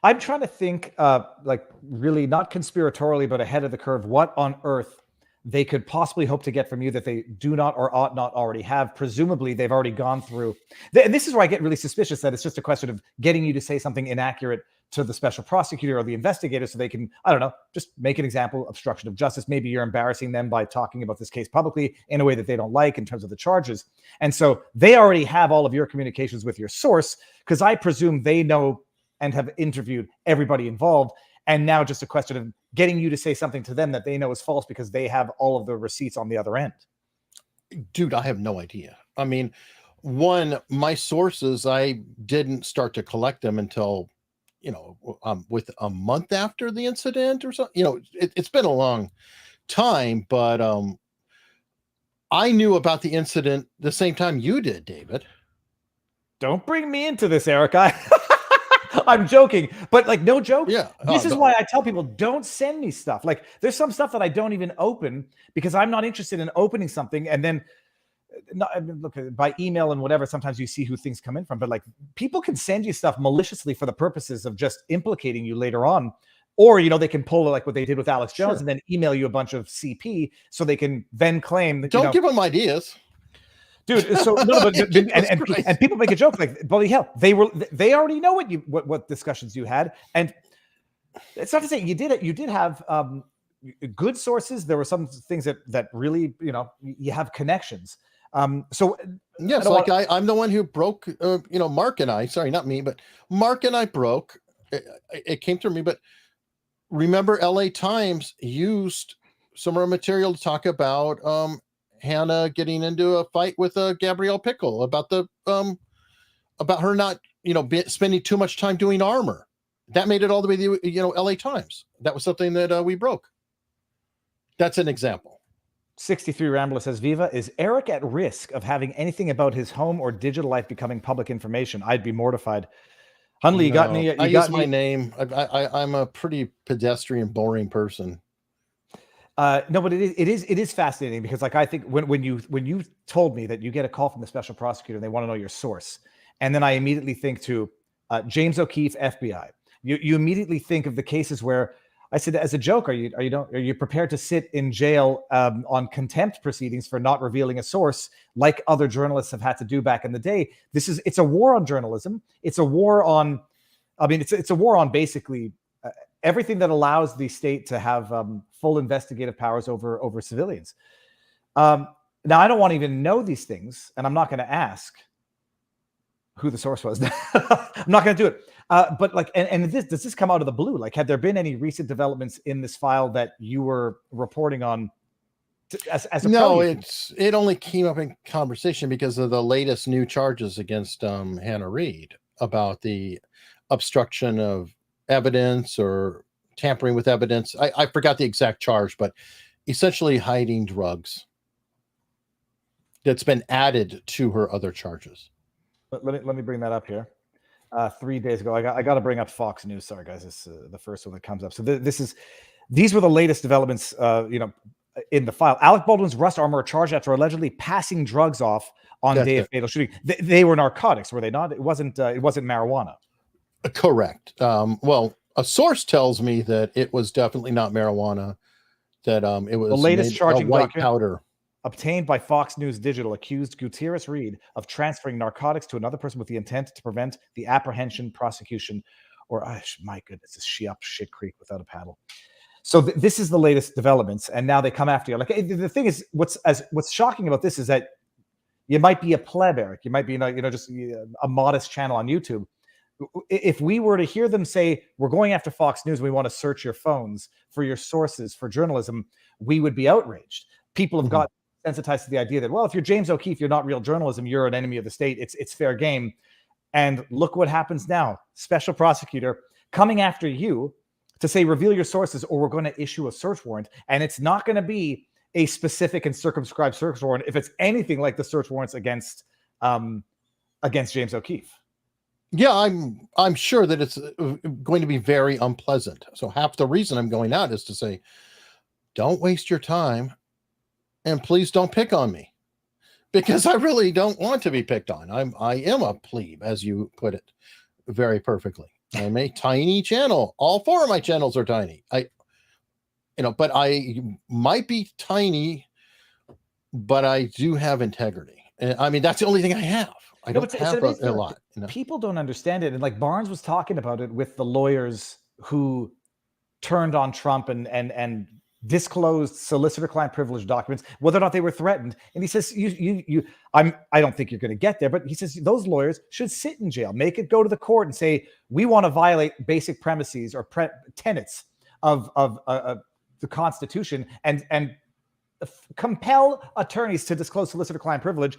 I'm trying to think, like really not conspiratorially, but ahead of the curve, what on earth they could possibly hope to get from you that they do not or ought not already have. Presumably, they've already gone through. And this is where I get really suspicious that it's just a question of getting you to say something inaccurate to the special prosecutor or the investigator so they can, I don't know, just make an example, obstruction of justice. Maybe you're embarrassing them by talking about this case publicly in a way that they don't like in terms of the charges. And so they already have all of your communications with your source, because I presume they know and have interviewed everybody involved. And now just a question of getting you to say something to them that they know is false because they have all of the receipts on the other end. Dude, I have no idea. I mean, one, my sources, I didn't start to collect them until, with a month after the incident or something. It's been a long time, but I knew about the incident the same time you did, David. Don't bring me into this, Eric. I'm joking, but like, no joke. Yeah. This is why I tell people, don't send me stuff. Like, there's some stuff that I don't even open because I'm not interested in opening something. And then look, by email and whatever, sometimes you see who things come in from, but like, people can send you stuff maliciously for the purposes of just implicating you later on. Or, they can pull like what they did with Alex Jones and then email you a bunch of CP so they can then claim that, don't give them ideas. Dude, so and people make a joke like, bloody hell, they already know what discussions you had, and it's not to say you did have good sources. There were some things that really, you have connections. So yes, I'm the one who broke. Mark and I. Sorry, not me, but Mark and I broke. It came through me, but remember, LA Times used some of our material to talk about Hannah getting into a fight with Gabrielle Pickle about her not, spending too much time doing armor. That made it all the way to, LA Times. That was something that we broke. That's an example. 63 Rambler says, Viva, is Eric at risk of having anything about his home or digital life becoming public information? I'd be mortified. Hunley, you got any? I use my name. I'm a pretty pedestrian, boring person. No, but it is fascinating because, like, I think when you told me that you get a call from the special prosecutor and they want to know your source, and then I immediately think to James O'Keefe, FBI. You immediately think of the cases where I said, as a joke, are you prepared to sit in jail on contempt proceedings for not revealing a source, like other journalists have had to do back in the day? It's a war on journalism. It's a war on, it's a war on basically everything that allows the state to have full investigative powers over civilians. Now, I don't want to even know these things, and I'm not going to ask. who the source was. I'm not going to do it. But like, and this, does this come out of the blue? Like, had there been any recent developments in this file that you were reporting on as a No, prelude? it only came up in conversation because of the latest new charges against Hannah Reid about the obstruction of evidence or tampering with evidence. I forgot the exact charge, but essentially hiding drugs that's been added to her other charges. Let me bring that up here. 3 days ago, I got to bring up Fox News. Sorry, guys, this the first one that comes up. So these were the latest developments, in the file. Alec Baldwin's Rust Armor are charged after allegedly passing drugs off on That's day of it. fatal shooting. They were narcotics, were they not? It wasn't marijuana. Correct. Well, a source tells me that it was definitely not marijuana. That it was The latest charging a white document powder. obtained by Fox News Digital accused Gutierrez Reid of transferring narcotics to another person with the intent to prevent the apprehension, prosecution, or my goodness, is she up shit creek without a paddle? So this is the latest developments, and now they come after you. Like, the thing is, what's shocking about this is that you might be a pleb, Eric. You might be just a modest channel on YouTube. If we were to hear them say, we're going after Fox News, we want to search your phones for your sources for journalism, we would be outraged. People have got sensitized to the idea that, well, if you're James O'Keefe, you're not real journalism, you're an enemy of the state, it's fair game. And look what happens now. Special prosecutor coming after you to say, reveal your sources or we're going to issue a search warrant. And it's not going to be a specific and circumscribed search warrant if it's anything like the search warrants against James O'Keefe. Yeah, I'm sure that it's going to be very unpleasant. So half the reason I'm going out is to say, don't waste your time. And please don't pick on me, because I really don't want to be picked on. I am a plebe, as you put it very perfectly. I'm a tiny channel. All 4 of my channels are tiny. But I might be tiny, but I do have integrity. And I mean, that's the only thing I have. I don't have a lot. People don't understand it. And like Barnes was talking about it with the lawyers who turned on Trump and disclosed solicitor-client privilege documents, whether or not they were threatened. And he says, I don't think you're going to get there, but he says those lawyers should sit in jail, make it go to the court and say, we want to violate basic premises or tenets of the Constitution and compel attorneys to disclose solicitor-client privilege.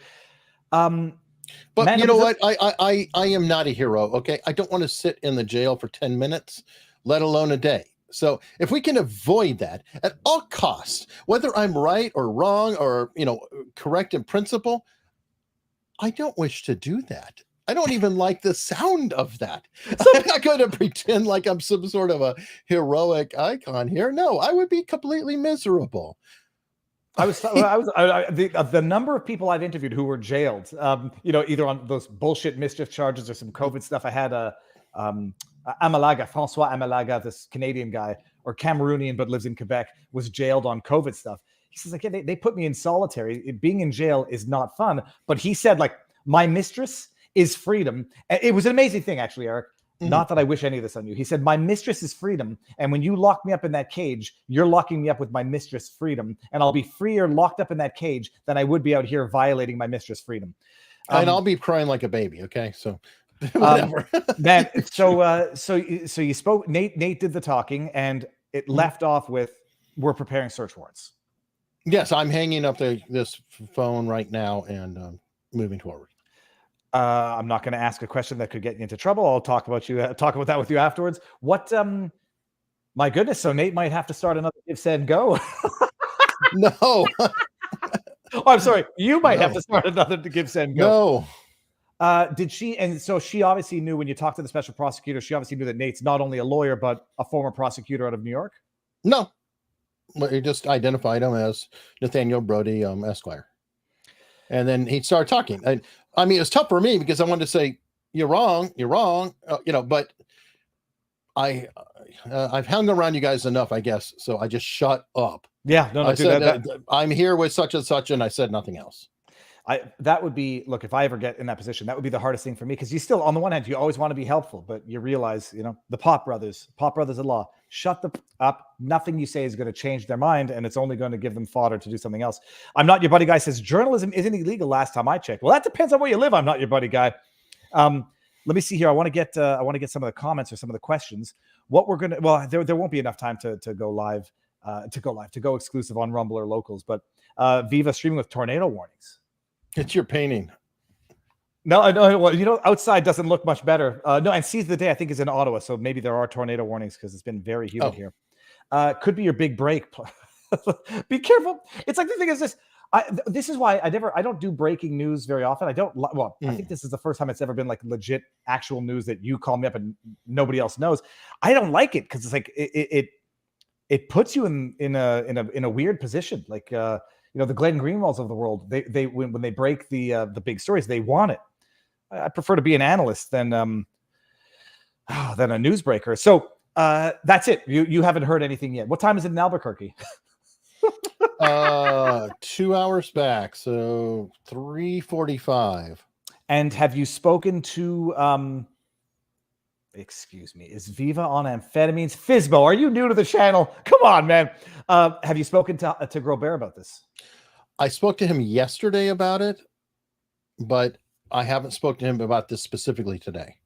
But you know what? I am not a hero. Okay. I don't want to sit in the jail for 10 minutes, let alone a day. So if we can avoid that at all costs, whether I'm right or wrong or, correct in principle, I don't wish to do that. I don't even like the sound of that. I'm not going to pretend like I'm some sort of a heroic icon here. No, I would be completely miserable. The number of people I've interviewed who were jailed, either on those bullshit mischief charges or some COVID stuff. I had Francois Amalaga, this Canadian guy, or Cameroonian but lives in Quebec, was jailed on COVID stuff. He says, like, yeah, they put me in solitary. Being in jail is not fun. But he said, like, my mistress is freedom. It was an amazing thing, actually, Eric. Mm-hmm. Not that I wish any of this on you. He said, my mistress is freedom. And when you lock me up in that cage, you're locking me up with my mistress' freedom. And I'll be freer locked up in that cage than I would be out here violating my mistress' freedom. And I'll be crying like a baby. Okay. So whatever. Man, so you spoke, Nate did the talking, and it left off with, we're preparing search warrants. Yes. I'm hanging up this phone right now and moving forward. I'm not going to ask a question that could get you into trouble. I'll talk about that with you afterwards. What? My goodness. So Nate might have to start another Give, Send, Go. No. Oh, I'm sorry. You might have to start another Give, Send, Go. No. Did she? And so she obviously knew, when you talked to the special prosecutor, she obviously knew that Nate's not only a lawyer but a former prosecutor out of New York. No. He just identified him as Nathaniel Brody, Esquire. And then he started talking. And I mean, it was tough for me because I wanted to say, you're wrong, but I've hung around you guys enough, I guess. So I just shut up. Yeah. No, I said, I'm here with such and such, and I said nothing else. That would be, look, if I ever get in that position, that would be the hardest thing for me, because you still, on the one hand, you always want to be helpful, but you realize, the Pop brothers in law, shut up. Nothing you say is going to change their mind, and it's only going to give them fodder to do something else. I'm Not Your Buddy Guy says journalism isn't illegal last time I checked. Well, that depends on where you live. I'm Not Your Buddy Guy. Let me see here. I want to get some of the comments or some of the questions. What we're gonna there won't be enough time to go live, to go exclusive on Rumble or Locals, but Viva streaming with tornado warnings. It's your painting. No, well, outside doesn't look much better. No, and Seize the Day I think is in Ottawa, so maybe there are tornado warnings because it's been very humid here. Could be your big break. Be careful. It's like the thing is this. This is why I don't do breaking news very often. I don't. Well, I think this is the first time it's ever been like legit actual news that you call me up and nobody else knows. I don't like it because it's like it puts you in a weird position. Like the Glenn Greenwalds of the world. They when they break the big stories, they want it. I prefer to be an analyst than a newsbreaker. So that's it. You haven't heard anything yet. What time is it in Albuquerque? 2 hours back, so 3:45. And have you spoken to excuse me, is Viva on amphetamines? Fizbo, are you new to the channel? Come on, man. Have you spoken to Grobert about this? I spoke to him yesterday about it, but I haven't spoken to him about this specifically today.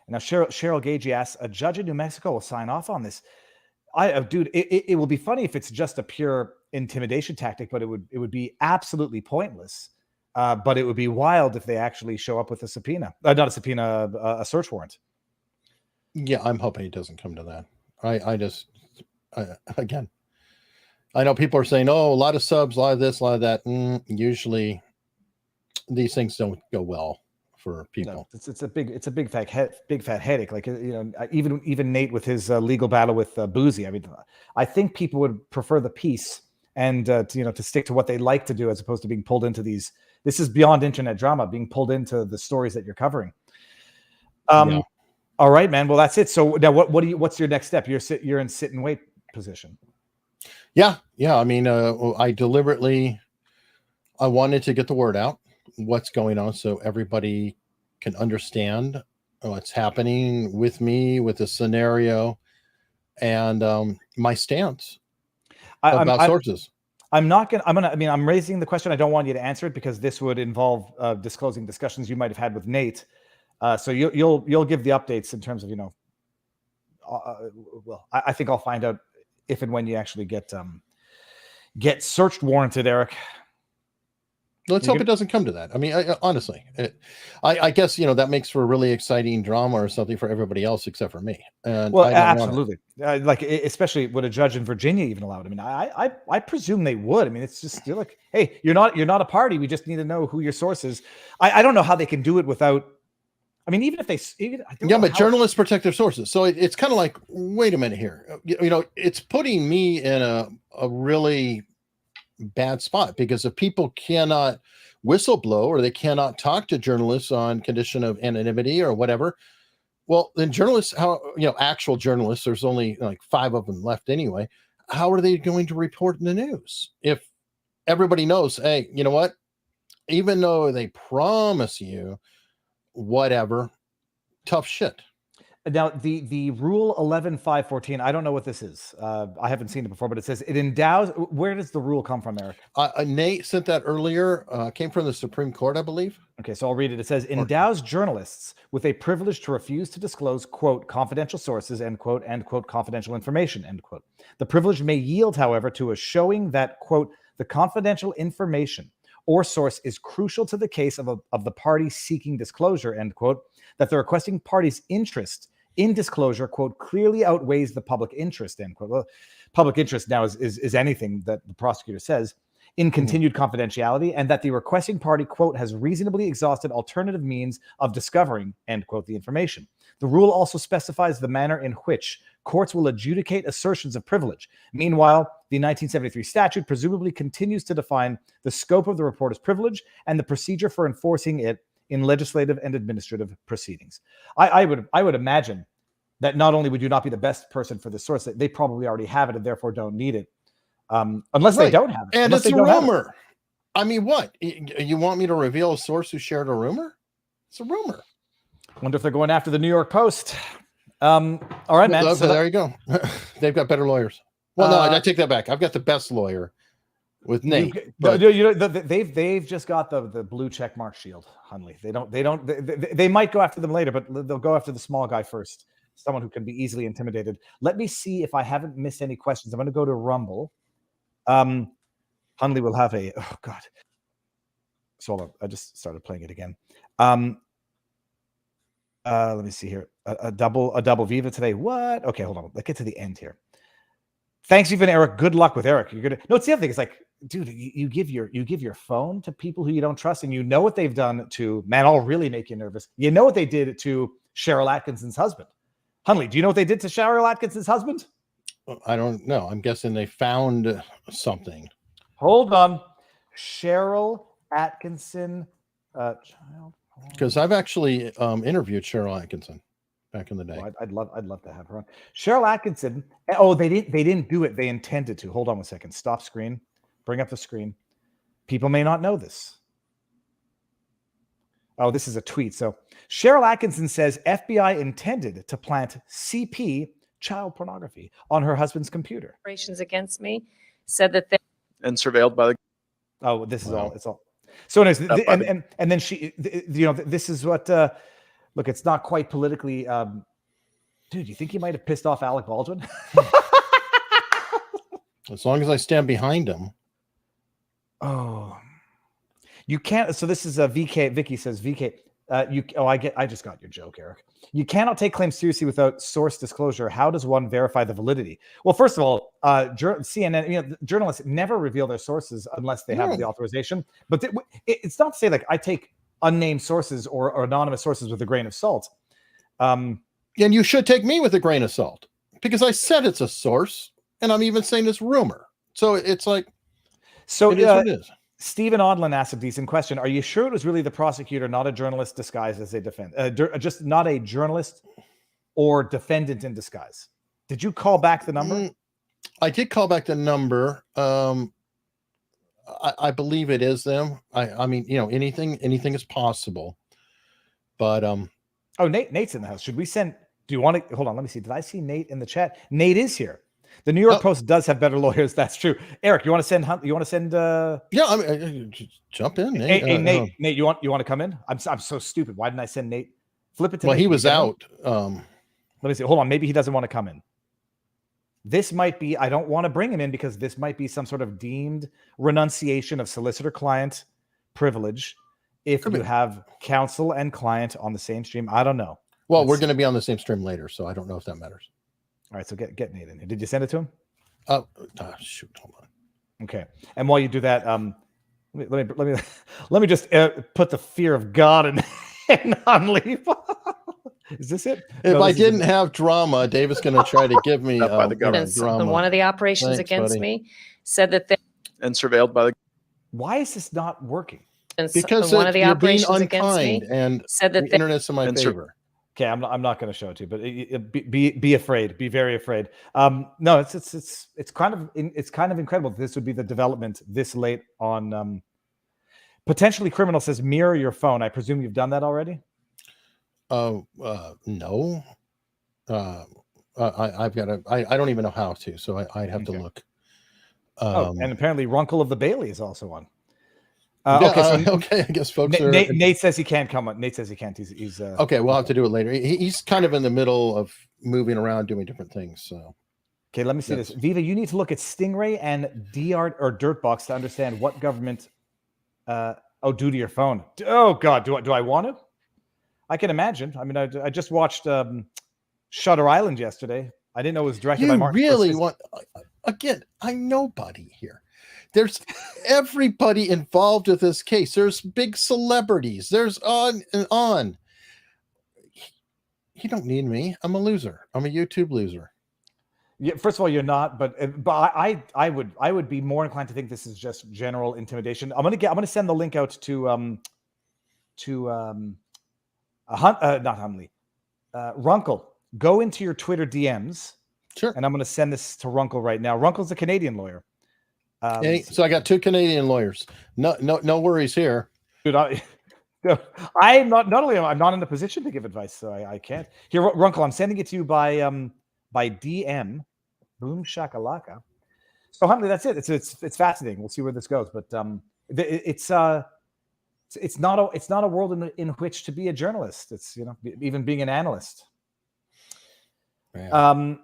Now Cheryl Gagey asks, a judge in New Mexico will sign off on this. Dude, it will be funny if it's just a pure intimidation tactic, but it would be absolutely pointless. But it would be wild if they actually show up with a subpoena, not a subpoena, a search warrant. Yeah, I'm hoping it doesn't come to that. Again, I know people are saying, "Oh, a lot of subs, a lot of this, a lot of that." Usually, these things don't go well for people. No, it's a big fat headache. Like even Nate with his legal battle with Boozy. I mean, I think people would prefer the peace and to stick to what they like to do as opposed to being pulled into these. This is beyond internet drama, being pulled into the stories that you're covering. Yeah. All right, man. Well, that's it. So now, what's your next step? You're in sit and wait position. Yeah. I mean, I wanted to get the word out, what's going on, so everybody can understand what's happening with me, with the scenario, and my stance about sources. I'm raising the question. I don't want you to answer it because this would involve disclosing discussions you might have had with Nate. So you'll give the updates in terms of I think I'll find out if and when you actually get searched warranted, Eric. Let's hope it doesn't come to that. I mean, honestly, I guess that makes for a really exciting drama or something for everybody else except for me. And well, absolutely, like especially would a judge in Virginia even allow it? I mean, I presume they would. I mean, it's just you're like, hey, you're not a party. We just need to know who your source is. I don't know how they can do it without. I mean, even if they, but journalists protect their sources, so it's kind of like, wait a minute here. It's putting me in a really bad spot because if people cannot whistleblow or they cannot talk to journalists on condition of anonymity or whatever, well, then journalists, actual journalists, there's only like 5 of them left anyway. How are they going to report in the news if everybody knows? Hey, you know what? Even though they promise you whatever, tough shit. Now, the rule 11.514, I don't know what this is. I haven't seen it before, but it says it endows. Where does the rule come from, Eric? Nate sent that earlier. Came from the Supreme Court, I believe. Okay, so I'll read it. It says, endows journalists with a privilege to refuse to disclose, quote, confidential sources, end quote, confidential information, end quote. The privilege may yield, however, to a showing that, quote, the confidential information or source is crucial to the case of the party seeking disclosure, end quote, that the requesting party's interest in disclosure, quote, clearly outweighs the public interest, end quote. Well, public interest now is anything that the prosecutor says in continued confidentiality, and that the requesting party, quote, has reasonably exhausted alternative means of discovering, end quote, the information. The rule also specifies the manner in which courts will adjudicate assertions of privilege. Meanwhile, the 1973 statute presumably continues to define the scope of the reporter's privilege and the procedure for enforcing it in legislative and administrative proceedings. I would imagine that not only would you not be the best person for the source, that they probably already have it and therefore don't need it, unless they don't have it. And it's a rumor. I mean, what? You want me to reveal a source who shared a rumor? It's a rumor. Wonder if they're going after the New York Post. All right, man. So there you go. They've got better lawyers. Well, no, I take that back. I've got the best lawyer with Nate. They've just got the blue check mark shield, Hunley. They might go after them later, but they'll go after the small guy first. Someone who can be easily intimidated. Let me see if I haven't missed any questions. I'm going to go to Rumble. Hunley will have a God. So hold on, I just started playing it again. Let me see here. A double Viva today. What? Okay, hold on. Let's get to the end here. Thanks, even Eric. Good luck with Eric. You're gonna. No, it's the other thing. It's like, dude, you give your phone to people who you don't trust, and you know what they've done to. Man, I'll really make you nervous. You know what they did to Cheryl Atkinson's husband. Hunley, do you know what they did to Cheryl Atkinson's husband? I don't know. I'm guessing they found something. Hold on. Cheryl Atkinson, child. Because I've actually interviewed Cheryl Atkinson back in the day. Oh, I'd love to have her on. Cheryl Atkinson. Oh, they didn't do it. They intended to. Hold on 1 second. Stop screen. Bring up the screen. People may not know this. Oh, this is a tweet. So Cheryl Atkinson says FBI intended to plant CP, child pornography, on her husband's computer. Operations against me said that they and surveilled by the. Oh, this is all. It's all. So, anyways, and then she, this is what. Look, it's not quite politically. Dude, you think he might have pissed off Alec Baldwin? As long as I stand behind him. Oh, you can't. So this is a VK. Vicky says VK. I just got your joke, Eric. You cannot take claims seriously without source disclosure. How does one verify the validity? Well, first of all, CNN, journalists never reveal their sources unless they have the authorization. But it's not to say like I take unnamed sources or anonymous sources with a grain of salt. And you should take me with a grain of salt because I said it's a source, and I'm even saying it's rumor. So it's like, so it is what it is. Stephen Odlin asked a decent question. Are you sure it was really the prosecutor, not a journalist disguised as a defendant? Just not a journalist or defendant in disguise. Did you call back the number? I did call back the number. I believe it is them. I mean, anything is possible. But oh, Nate's in the house. Should we send? Do you want to hold on? Let me see. Did I see Nate in the chat? Nate is here. The New York Post does have better lawyers. That's true. Eric, you want to send? You want to send? Yeah, I mean, jump in. Nate. Hey, Nate. Nate, you want to come in? I'm so stupid. Why didn't I send Nate? Flip it to. Well, Nate. he was out. Let me see. Hold on. Maybe he doesn't want to come in. This might be. I don't want to bring him in because this might be some sort of deemed renunciation of solicitor-client privilege. If you have counsel and client on the same stream, I don't know. Well, we're going to be on the same stream later, so I don't know if that matters. All right, so get Nate in here. Did you send it to him? Shoot, hold on. Okay, and while you do that, let me just put the fear of God in Hunley. Is this it? If I didn't have drama, David's going to try to give me by the government. drama. One of the operations against me said that they and surveilled by the. Why is this not working? Because one of the you're being operations against me and said that the internet's in my favor. Okay, I'm not going to show it to you, but be afraid, be very afraid. No, it's kind of incredible. This would be the development this late on. Potentially criminal says mirror your phone. I presume you've done that already. No. I've got to. I don't even know how to, so I'd have to look. And apparently Runkle of the Bailey is also on. Okay, I guess folks are. Nate says he can't come on. Nate says he can't. He's okay. We'll have to do it later. He's kind of in the middle of moving around, doing different things. So, okay, let me see this. Viva, you need to look at Stingray and Dart or Dirtbox to understand what government. Do to your phone. Oh God, do I want to? I can imagine. I mean, I just watched Shutter Island yesterday. I didn't know it was directed by Martin. You really want? Again, I'm nobody here. There's everybody involved with this case. There's big celebrities. There's on and on. You don't need me. I'm a loser. I'm a YouTube loser. Yeah, first of all, you're not, but I would be more inclined to think this is just general intimidation. I'm gonna send the link out to not Hunley, Runkle. Go into your Twitter DMs. Sure. And I'm gonna send this to Runkle right now. Runkle's a Canadian lawyer. So I got 2 Canadian lawyers. No worries here. Dude, I'm not only I'm not in a position to give advice, so I can't. Here, Runkle, I'm sending it to you by DM. Boom shakalaka. So Huntley, that's it. It's fascinating. We'll see where this goes, but it's not a world in which to be a journalist. It's even being an analyst. Yeah.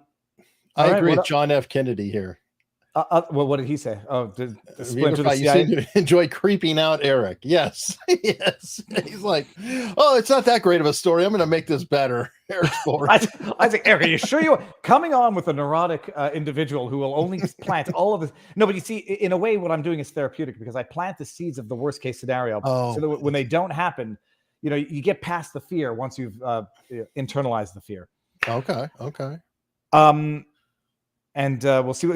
I right, agree with John F. Kennedy here. Well, what did he say? Oh, the splinter you seem to enjoy creeping out Eric. Yes. Yes. He's like, oh, it's not that great of a story. I'm going to make this better. Eric's boring. I think, Eric, are you sure you coming on with a neurotic individual who will only plant all of this? No, but you see, in a way, what I'm doing is therapeutic because I plant the seeds of the worst case scenario so that when they don't happen, you get past the fear once you've internalized the fear. Okay. And we'll see.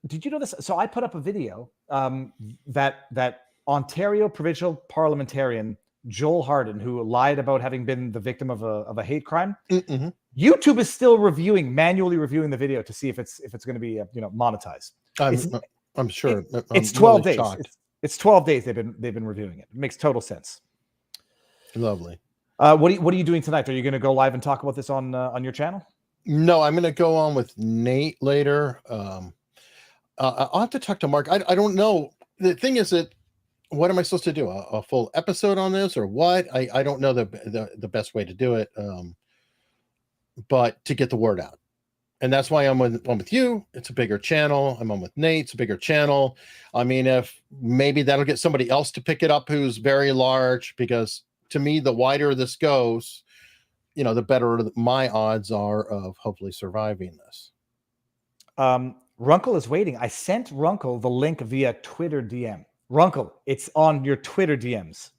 Did you know this? So I put up a video that Ontario provincial parliamentarian Joel Harden, who lied about having been the victim of a hate crime. Mm-hmm. YouTube is still manually reviewing the video to see if it's going to be monetized. I'm sure. It's 12 days. It's 12 days they've been reviewing it. It makes total sense. Lovely. What are you doing tonight? Are you going to go live and talk about this on your channel? No, I'm going to go on with Nate later. I'll have to talk to Mark. I don't know. The thing is that what am I supposed to do? A full episode on this or what? I don't know the best way to do it. But to get the word out. And that's why I'm on with you. It's a bigger channel. I'm on with Nate. It's a bigger channel. I mean, if maybe that'll get somebody else to pick it up who's very large, because to me, the wider this goes, the better my odds are of hopefully surviving this. Runkle is waiting. I sent Runkle the link via Twitter DM. Runkle, it's on your Twitter DMs.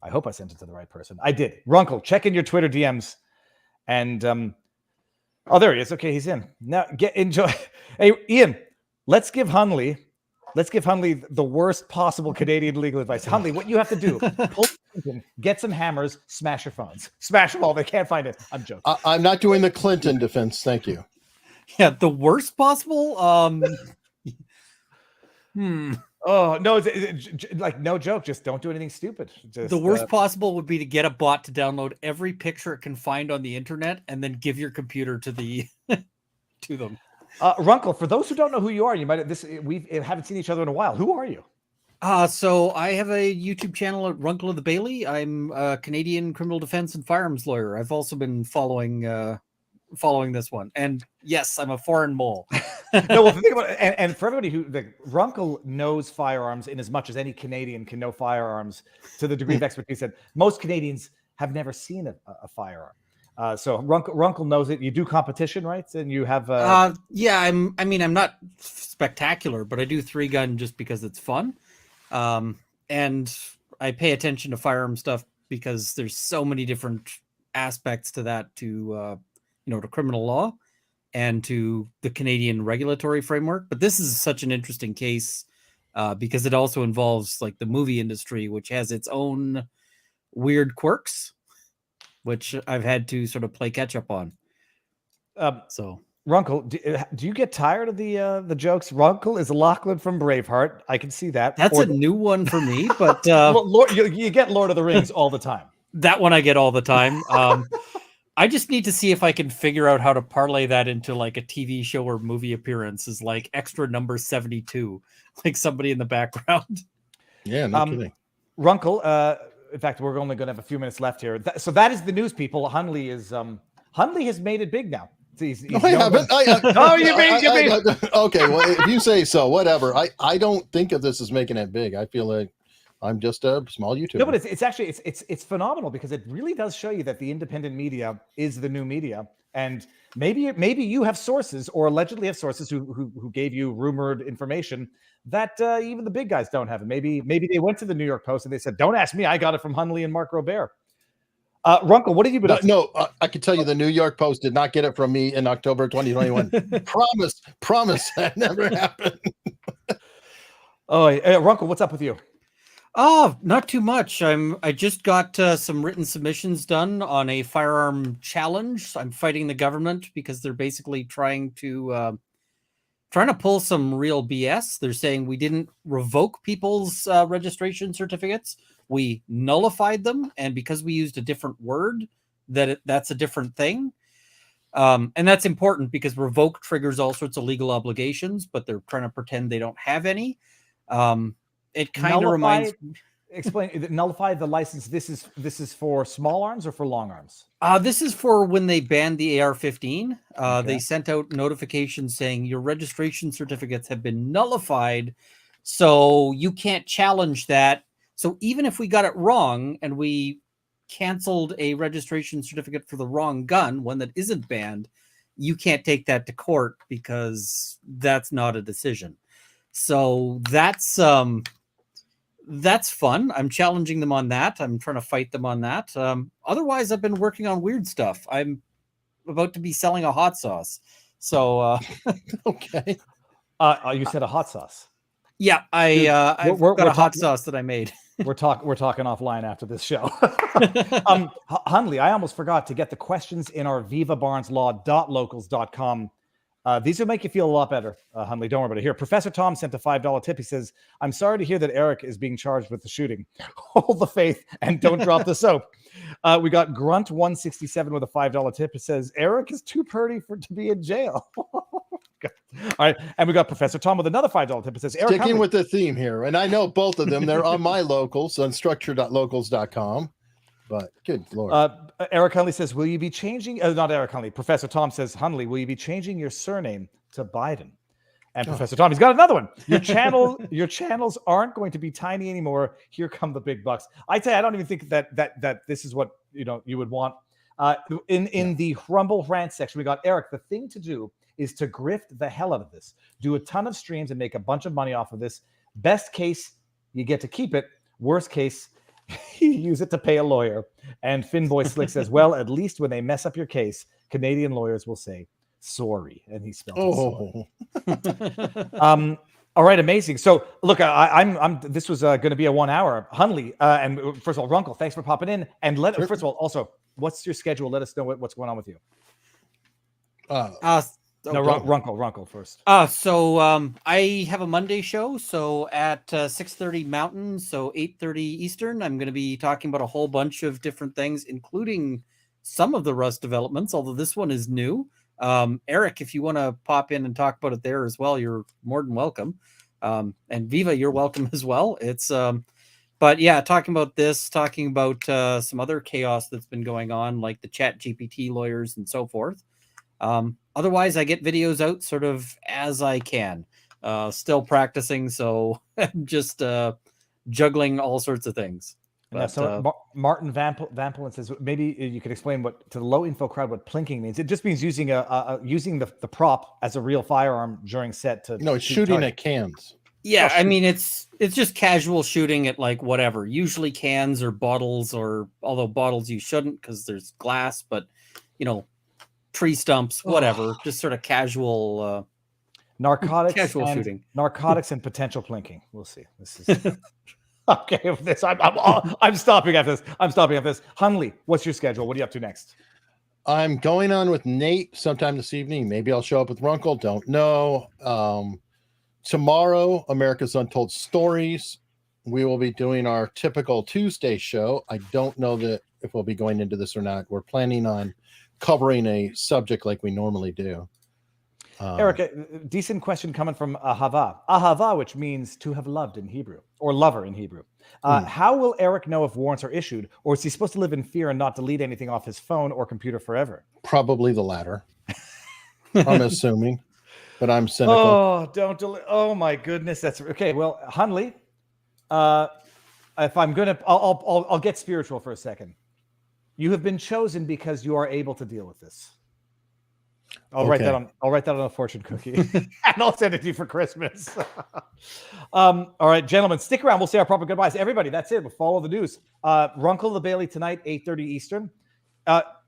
I hope I sent it to the right person. I did. Runkle, check in your Twitter DMs. And there he is. Okay, he's in. Now enjoy. Hey, Ian, let's give Hunley the worst possible Canadian legal advice. Hunley, what you have to do, get some hammers, smash your phones. Smash them all. They can't find it. I'm joking. I'm not doing the Clinton defense. Thank you. Yeah, the worst possible? Oh, no, like no joke. Just don't do anything stupid. The worst possible would be to get a bot to download every picture it can find on the internet and then give your computer to them. Runkle, for those who don't know who you are, we haven't seen each other in a while. Who are you? So I have a YouTube channel at Runkle of the Bailey. I'm a Canadian criminal defense and firearms lawyer. I've also been following this one. And yes, I'm a foreign mole. No, well, think about it. And for everybody Runkle knows firearms in as much as any Canadian can know firearms to the degree of expertise that most Canadians have never seen a firearm. So Runkle knows it. You do competition, right? And you have yeah, I'm not spectacular, but I do 3-gun just because it's fun. And I pay attention to firearm stuff because there's so many different aspects to that, to criminal law and to the Canadian regulatory framework. But this is such an interesting case because it also involves like the movie industry, which has its own weird quirks, which I've had to sort of play catch up on. So Runkle, do you get tired of the jokes? Runkle is Lachlan from Braveheart. I can see that. That's a new one for me, but you get Lord of the Rings all the time. That one I get all the time. I just need to see if I can figure out how to parlay that into like a TV show or movie appearance as like extra number 72, like somebody in the background. Yeah, no kidding. Runkle, in fact, we're only going to have a few minutes left here. So that is the news, people. Hunley has made it big now. He's no, I haven't. You mean. Okay, well, if you say so, whatever. I don't think of this as making it big. I feel like I'm just a small YouTuber. No, but it's actually it's phenomenal because it really does show you that the independent media is the new media, and maybe you have sources or allegedly have sources who gave you rumored information that even the big guys don't have. And maybe they went to the New York Post and they said, "Don't ask me, I got it from Hunley and Mark Robert." Runkle, what have you been up to? No, I can tell you the New York Post did not get it from me in October 2021. Promise that never happened. Runkle, what's up with you? Oh, not too much. I just got some written submissions done on a firearm challenge. I'm fighting the government because they're basically trying to pull some real BS. They're saying we didn't revoke people's registration certificates. We nullified them, and because we used a different word, that's a different thing. And that's important because revoke triggers all sorts of legal obligations, but they're trying to pretend they don't have any. It kind of reminds. Explain. Nullify the license. This is for small arms or for long arms? This is for when they banned the AR-15. Okay. They sent out notifications saying your registration certificates have been nullified, so you can't challenge that. So even if we got it wrong and we canceled a registration certificate for the wrong gun, one that isn't banned, you can't take that to court because that's not a decision. So that's fun. I'm challenging them on that. I'm trying to fight them on that. Otherwise, I've been working on weird stuff. I'm about to be selling a hot sauce. So Okay. You said a hot sauce. Yeah, I've got a hot sauce that I made. We're talking offline after this show. Hunley, I almost forgot to get the questions in our vivabarneslaw.locals.com. These will make you feel a lot better, Hunley. Don't worry about it. Here, Professor Tom sent a $5 tip. He says, I'm sorry to hear that Eric is being charged with the shooting. Hold the faith and don't drop the soap. We got Grunt167 with a $5 tip. It says, Eric is too pretty to be in jail. All right. And we got Professor Tom with another $5 tip. It says, Eric Sticking Hunley, with the theme here. And I know both of them. They're on my locals on structure.locals.com. But good Lord. Eric Hunley says, will you be changing? Not Eric Hunley. Professor Tom says, Hunley, will you be changing your surname to Biden? And Professor Tom, he's got another one. Your channels aren't going to be tiny anymore. Here come the big bucks. I tell you, I don't even think that this is what you would want. In the Rumble rant section, we got Eric. The thing to do is to grift the hell out of this. Do a ton of streams and make a bunch of money off of this. Best case, you get to keep it. Worst case, you use it to pay a lawyer. And Finboy Slick says, well, at least when they mess up your case, Canadian lawyers will say sorry. And he spelled it sorry. All right, amazing. So look, I'm this was going to be a 1 hour. Hunley, and first of all, Runkle, thanks for popping in. And first of all, also, what's your schedule? Let us know what's going on with you. Runkle first. So I have a Monday show. So at 6:30 Mountain, so 8:30 Eastern, I'm going to be talking about a whole bunch of different things, including some of the Rust developments, although this one is new. Eric, if you want to pop in and talk about it there as well, you're more than welcome. And Viva, you're welcome as well. It's but yeah, talking about some other chaos that's been going on, like the Chat GPT lawyers and so forth. Otherwise, I get videos out sort of as I can. Still practicing, so I'm just juggling all sorts of things. But, Martin Vampelin says maybe you could explain what to the low info crowd what plinking means. It just means using using the prop as a real firearm during set to. No, it's shooting at cans. Yeah, I mean it's just casual shooting at like whatever. Usually cans or bottles, or although bottles you shouldn't because there's glass, but tree stumps, whatever. Just sort of casual narcotics, casual shooting, narcotics and potential plinking. We'll see. This is. Okay, with this, I'm stopping at this. Hunley, what's your schedule? What are you up to next? I'm going on with Nate sometime this evening. Maybe I'll show up with Runkle. Don't know. Tomorrow, America's Untold Stories. We will be doing our typical Tuesday show. I don't know if we'll be going into this or not. We're planning on covering a subject like we normally do. Eric, a decent question coming from Ahava. Ahava, which means to have loved in Hebrew, or lover in Hebrew. How will Eric know if warrants are issued, or is he supposed to live in fear and not delete anything off his phone or computer forever? Probably the latter. I'm assuming, but I'm cynical. Oh, don't delete. Oh my goodness, that's okay. Well, Hunley, if I'm gonna, I'll get spiritual for a second. You have been chosen because you are able to deal with this. I'll write that on a fortune cookie and I'll send it to you for Christmas. All right, gentlemen, stick around. We'll say our proper goodbyes. Everybody, that's it. We'll follow the news. Runkle the Bailey tonight, 8:30 Eastern.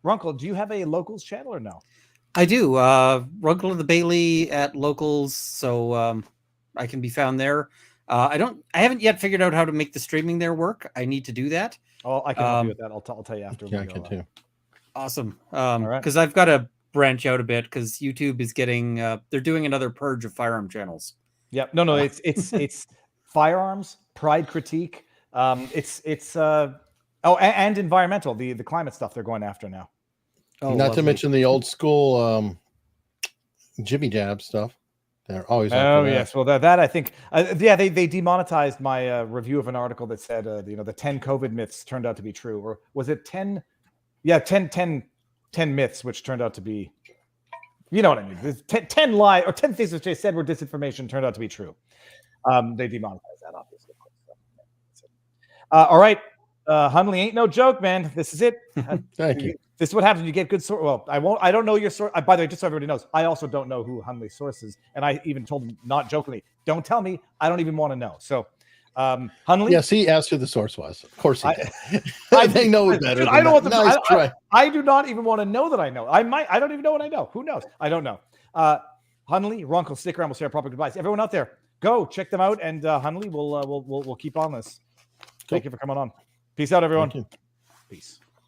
Runkle, do you have a locals channel or no? I do. Runkle of the Bailey at locals, so I can be found there. I haven't yet figured out how to make the streaming there work. I need to do that. Oh, I can help you with that. I'll tell you after. Yeah, I can too. Awesome. All right. Because I've got to branch out a bit because YouTube is getting they're doing another purge of firearm channels. Yep. No, it's firearms, pride critique. And environmental, the climate stuff they're going after now. Oh, Not to lovely. mention the old school Jimmy Jab stuff. They're always up Oh for that. yes, well that I think they demonetized my review of an article that said the 10 COVID myths turned out to be true, or was it 10? Yeah, 10 myths which turned out to be, you know what I mean? There's 10 lie or 10 things which they said were disinformation turned out to be true. They demonetized that, obviously. All right, Hunley ain't no joke, man. This is it. Thank you. This is what happens when you get good source. Well, I don't know your source. By the way, just so everybody knows, I also don't know who Hunley's source is, and I even told him, not jokingly, don't tell me. I don't even want to know. So, Hunley. Yes, he asked who the source was. Of course he did. They know it better. Dude, Than I don't want that. the. Nice try. I do not even want to know that I know. I don't even know what I know. Who knows? I don't know. Hunley, Runkle, stick around. We'll say our proper goodbyes. Everyone out there, go check them out, and Hunley, we'll keep on this. Thank you for coming on. Peace out, everyone. Peace.